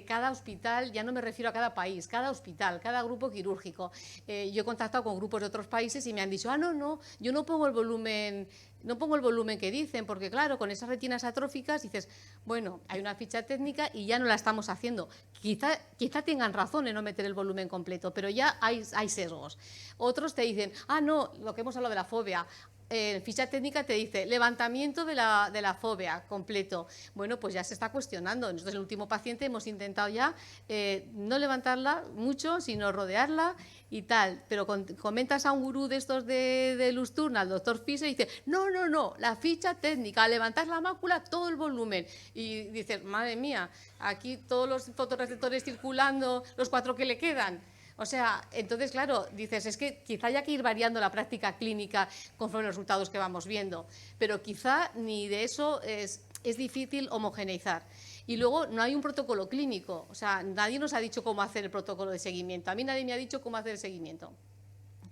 Cada hospital, ya no me refiero a cada país, cada hospital, cada grupo quirúrgico. Yo he contactado con grupos de otros países y me han dicho, no, yo no pongo el volumen que dicen, porque claro, con esas retinas atróficas dices, bueno, hay una ficha técnica y ya no la estamos haciendo. Quizá tengan razón en no meter el volumen completo, pero ya hay sesgos. Otros te dicen, no, lo que hemos hablado de la fobia. Ficha técnica te dice levantamiento de la fobia completo. Bueno, pues ya se está cuestionando. Nosotros, el último paciente, hemos intentado ya no levantarla mucho, sino rodearla y tal. Pero comentas a un gurú de estos de Lusturna, al doctor Fischer, y dice, no, la ficha técnica, levantar la mácula, todo el volumen. Y dices, madre mía, aquí todos los fotorreceptores circulando, los 4 que le quedan. O sea, entonces, claro, dices, es que quizá haya que ir variando la práctica clínica conforme los resultados que vamos viendo, pero quizá ni de eso es difícil homogeneizar. Y luego no hay un protocolo clínico, o sea, nadie nos ha dicho cómo hacer el protocolo de seguimiento. A mí nadie me ha dicho cómo hacer el seguimiento.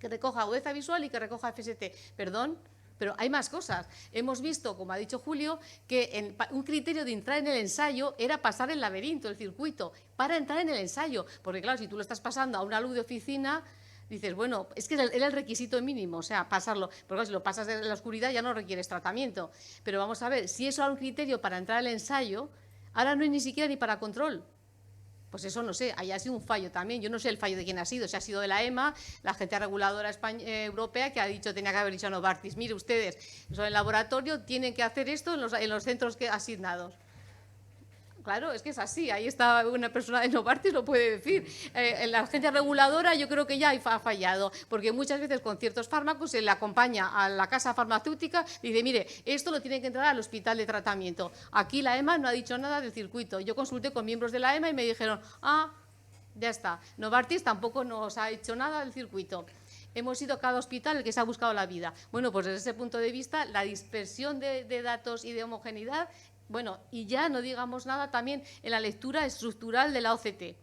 Que recoja agudeza visual y que recoja FST. Perdón, pero hay más cosas. Hemos visto, como ha dicho Julio, que un criterio de entrar en el ensayo era pasar el laberinto, el circuito, para entrar en el ensayo. Porque claro, si tú lo estás pasando a una luz de oficina, dices, bueno, es que era el requisito mínimo, o sea, pasarlo. Porque claro, si lo pasas en la oscuridad ya no requieres tratamiento. Pero vamos a ver, si eso era un criterio para entrar al ensayo, ahora no hay ni siquiera ni para control. Pues eso no sé, haya sido un fallo también. Yo no sé el fallo de quién ha sido, si ha sido de la EMA, la agencia reguladora europea, que ha dicho, tenía que haber dicho a Novartis, mire ustedes, son el laboratorio, tienen que hacer esto en los centros asignados. Claro, es que es así, ahí está una persona de Novartis, lo puede decir. La agencia reguladora yo creo que ya ha fallado, porque muchas veces con ciertos fármacos se le acompaña a la casa farmacéutica y dice, mire, esto lo tiene que entrar al hospital de tratamiento. Aquí la EMA no ha dicho nada del circuito. Yo consulté con miembros de la EMA y me dijeron, ya está, Novartis tampoco nos ha hecho nada del circuito. Hemos ido a cada hospital el que se ha buscado la vida. Bueno, pues desde ese punto de vista, la dispersión de datos y de homogeneidad. Bueno, y ya no digamos nada también en la lectura estructural de la OCT.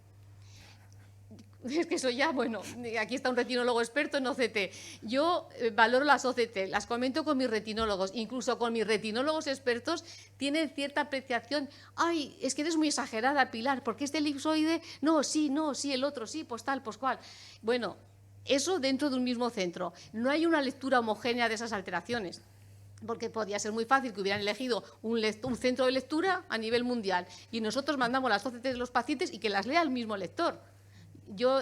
Es que eso ya, bueno, aquí está un retinólogo experto en OCT. Yo valoro las OCT, las comento con mis retinólogos, incluso con mis retinólogos expertos, tienen cierta apreciación. Ay, es que eres muy exagerada, Pilar, porque este elipsoide, no, sí, el otro, sí, pues tal, pues cual. Bueno, eso dentro de un mismo centro. No hay una lectura homogénea de esas alteraciones. Porque podía ser muy fácil que hubieran elegido un centro de lectura a nivel mundial y nosotros mandamos las OCT de los pacientes y que las lea el mismo lector.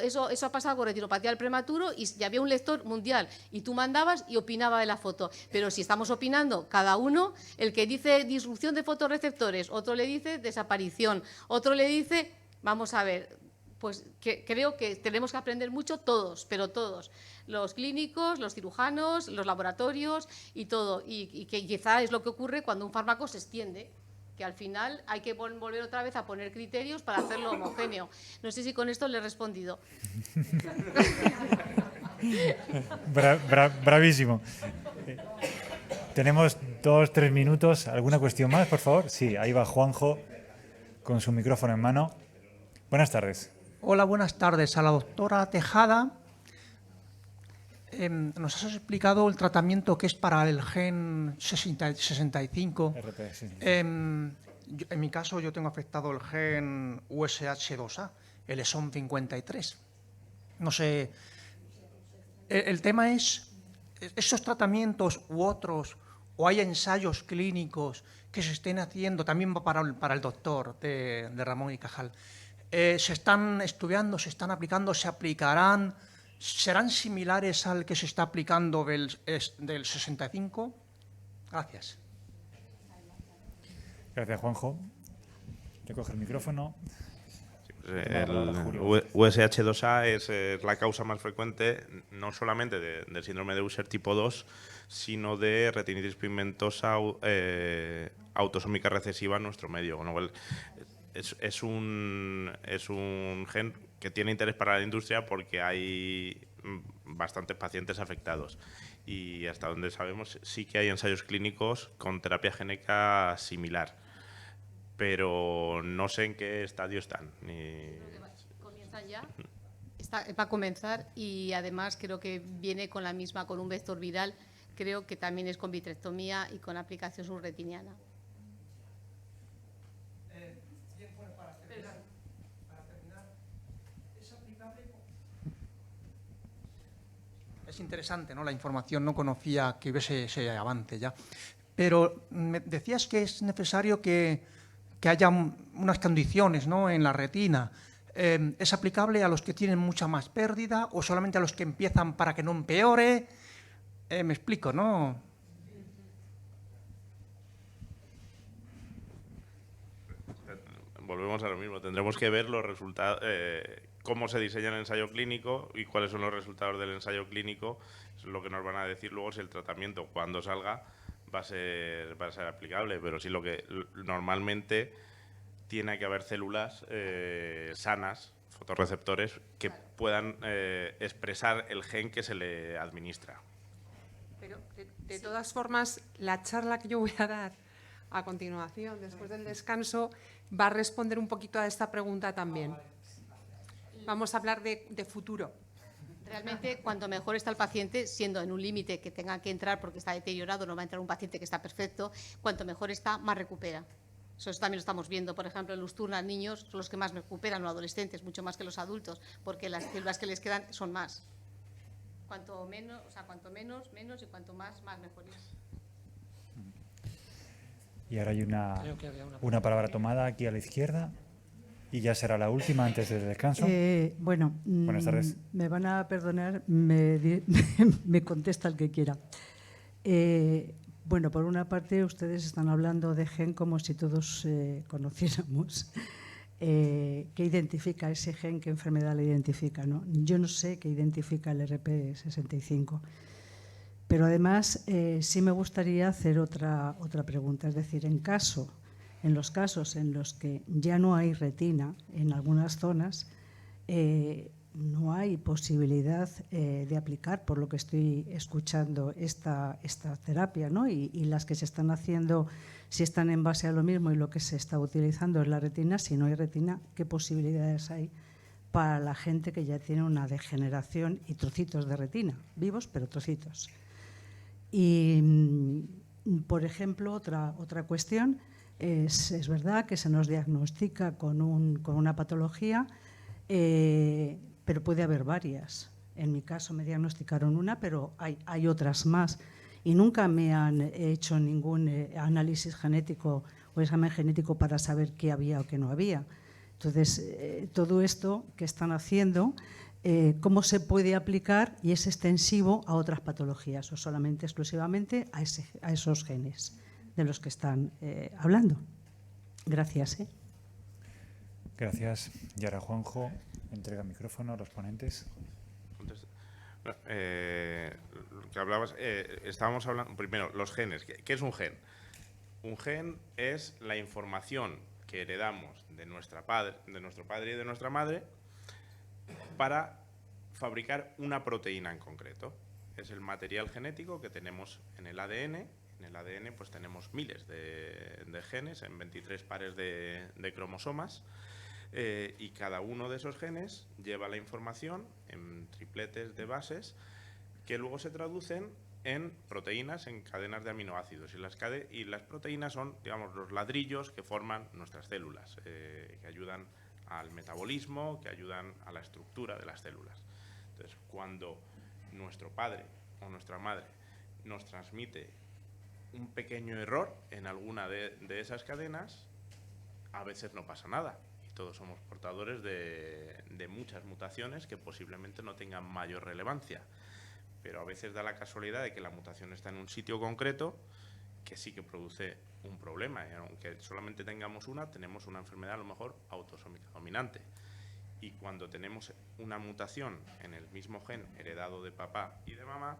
Eso ha pasado con retinopatía del prematuro y ya había un lector mundial y tú mandabas y opinaba de la foto. Pero si estamos opinando cada uno, el que dice disrupción de fotorreceptores, otro le dice desaparición, otro le dice, vamos a ver, pues creo que tenemos que aprender mucho todos, pero todos, los clínicos, los cirujanos, los laboratorios y todo, y que quizá es lo que ocurre cuando un fármaco se extiende, que al final hay que volver otra vez a poner criterios para hacerlo homogéneo. No sé si con esto le he respondido. Bravísimo. Tenemos 2-3 minutos. ¿Alguna cuestión más, por favor? Sí, ahí va Juanjo con su micrófono en mano. Buenas tardes. Hola, buenas tardes. A la doctora Tejada, nos has explicado el tratamiento que es para el gen 65. RP, sí. En mi caso, yo tengo afectado el gen USH2A, el exon 53. No sé, el tema es, ¿esos tratamientos u otros, o hay ensayos clínicos que se estén haciendo, también para el doctor de Ramón y Cajal, se están estudiando, se están aplicando, se aplicarán, serán similares al que se está aplicando del 65? Gracias. Gracias, Juanjo. Recoge el micrófono. USH2A es la causa más frecuente no solamente del síndrome de Usher tipo 2, sino de retinitis pigmentosa autosómica recesiva en nuestro medio. Con lo cual, es un gen que tiene interés para la industria porque hay bastantes pacientes afectados. Y hasta donde sabemos sí que hay ensayos clínicos con terapia génica similar, pero no sé en qué estadio están. ¿Comienzan ya? Va a comenzar y además creo que viene con un vector viral, creo que también es con vitrectomía y con aplicación subretiniana. Es interesante, ¿no?, la información, no conocía que hubiese ese avance ya. Pero me decías que es necesario que haya unas condiciones, ¿no?, en la retina. ¿Es aplicable a los que tienen mucha más pérdida o solamente a los que empiezan para que no empeore? Me explico, ¿no? Volvemos a lo mismo. Tendremos que ver los resultados, cómo se diseña el ensayo clínico y cuáles son los resultados del ensayo clínico. Eso es lo que nos van a decir luego si el tratamiento, cuando salga, va a ser aplicable. Pero sí, lo que normalmente tiene que haber células sanas, fotorreceptores, que puedan expresar el gen que se le administra. Pero, de todas formas, la charla que yo voy a dar a continuación, después del descanso, va a responder un poquito a esta pregunta también. Vamos a hablar de futuro. Realmente, cuanto mejor está el paciente, siendo en un límite que tenga que entrar porque está deteriorado, no va a entrar un paciente que está perfecto, cuanto mejor está, más recupera. Eso también lo estamos viendo, por ejemplo, en Lusturna, niños son los que más recuperan, los adolescentes, mucho más que los adultos, porque las células que les quedan son más. Cuanto menos, y cuanto más mejor es. Y ahora hay una palabra tomada aquí a la izquierda y ya será la última antes del descanso. Buenas tardes. Me van a perdonar, me contesta el que quiera. Bueno, por una parte, ustedes están hablando de gen como si todos conociéramos qué identifica ese gen, qué enfermedad le identifica, ¿no? Yo no sé qué identifica el RP65. Pero además sí me gustaría hacer otra pregunta, es decir, en los casos en los que ya no hay retina en algunas zonas, no hay posibilidad de aplicar, por lo que estoy escuchando, esta terapia, ¿no? Y las que se están haciendo, si están en base a lo mismo y lo que se está utilizando es la retina, si no hay retina, ¿qué posibilidades hay para la gente que ya tiene una degeneración y trocitos de retina, vivos pero trocitos? Y, por ejemplo, otra cuestión, es verdad que se nos diagnostica con una patología, pero puede haber varias. En mi caso me diagnosticaron una, pero hay otras más. Y nunca me han hecho ningún análisis genético o examen genético para saber qué había o qué no había. Entonces, todo esto que están haciendo, ¿cómo se puede aplicar y es extensivo a otras patologías o solamente exclusivamente a esos genes de los que están hablando? Gracias. Gracias. Y ahora Juanjo entrega el micrófono a los ponentes. Lo que hablabas, estábamos hablando primero, los genes. ¿Qué es un gen? Un gen es la información que heredamos de nuestro padre y de nuestra madre para fabricar una proteína en concreto. Es el material genético que tenemos en el ADN. En el ADN pues tenemos miles de genes en 23 pares de cromosomas y cada uno de esos genes lleva la información en tripletes de bases que luego se traducen en proteínas, en cadenas de aminoácidos. Y las proteínas son, digamos, los ladrillos que forman nuestras células, que ayudan al metabolismo, que ayudan a la estructura de las células. Entonces, cuando nuestro padre o nuestra madre nos transmite un pequeño error en alguna de esas cadenas, a veces no pasa nada. Y todos somos portadores de muchas mutaciones que posiblemente no tengan mayor relevancia. Pero a veces da la casualidad de que la mutación está en un sitio concreto que sí que produce un problema. Y aunque solamente tengamos una, tenemos una enfermedad a lo mejor autosómica dominante. Y cuando tenemos una mutación en el mismo gen heredado de papá y de mamá,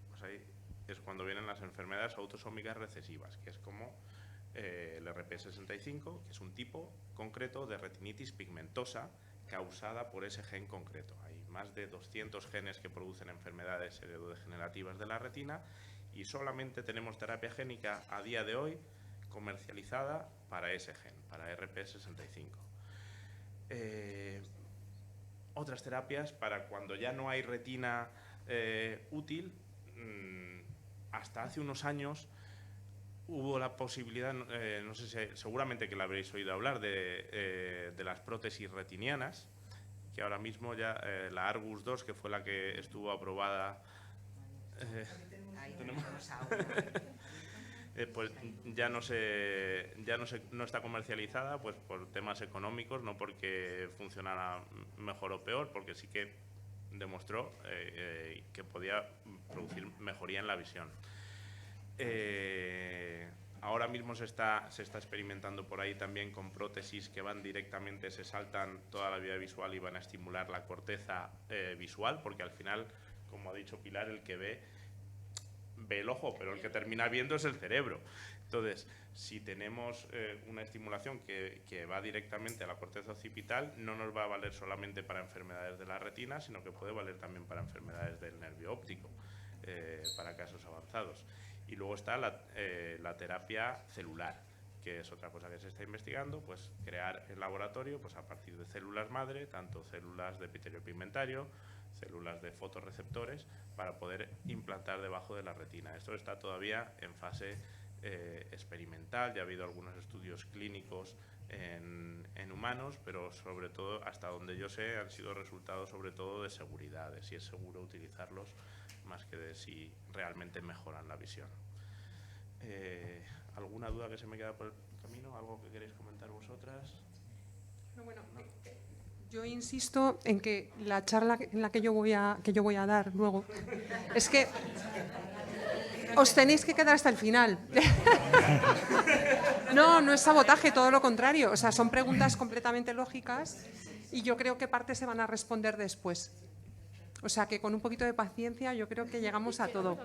pues ahí es cuando vienen las enfermedades autosómicas recesivas, que es como el RP65, que es un tipo concreto de retinitis pigmentosa causada por ese gen concreto. Hay más de 200 genes que producen enfermedades heredodegenerativas de la retina y solamente tenemos terapia génica a día de hoy comercializada para ese gen, para RP65. Otras terapias para cuando ya no hay retina útil, hasta hace unos años hubo la posibilidad, no sé si seguramente que la habréis oído hablar, de las prótesis retinianas, que ahora mismo ya la Argus 2, que fue la que estuvo aprobada, pues ya no está comercializada, pues por temas económicos, no porque funcionara mejor o peor, porque sí que demostró que podía producir mejoría en la visión. Ahora mismo se está experimentando por ahí también con prótesis que van directamente, se saltan toda la vía visual y van a estimular la corteza visual, porque al final, como ha dicho Pilar, el que ve el ojo, pero el que termina viendo es el cerebro. Entonces, si tenemos una estimulación que va directamente a la corteza occipital, no nos va a valer solamente para enfermedades de la retina, sino que puede valer también para enfermedades del nervio óptico, para casos avanzados. Y luego está la terapia celular, que es otra cosa que se está investigando, pues crear en laboratorio, pues a partir de células madre, tanto células de epitelio pigmentario, células de fotorreceptores, para poder implantar debajo de la retina. Esto está todavía en fase experimental, ya ha habido algunos estudios clínicos en humanos, pero sobre todo, hasta donde yo sé, han sido resultados sobre todo de seguridad, de si es seguro utilizarlos, más que de si realmente mejoran la visión. ¿Alguna duda que se me queda por el camino? ¿Algo que queréis comentar vosotras? Bueno, yo insisto en que la charla en la que yo voy a dar luego es que os tenéis que quedar hasta el final. No es sabotaje, todo lo contrario. O sea, son preguntas completamente lógicas y yo creo que parte se van a responder después. O sea, que con un poquito de paciencia yo creo que llegamos a todo.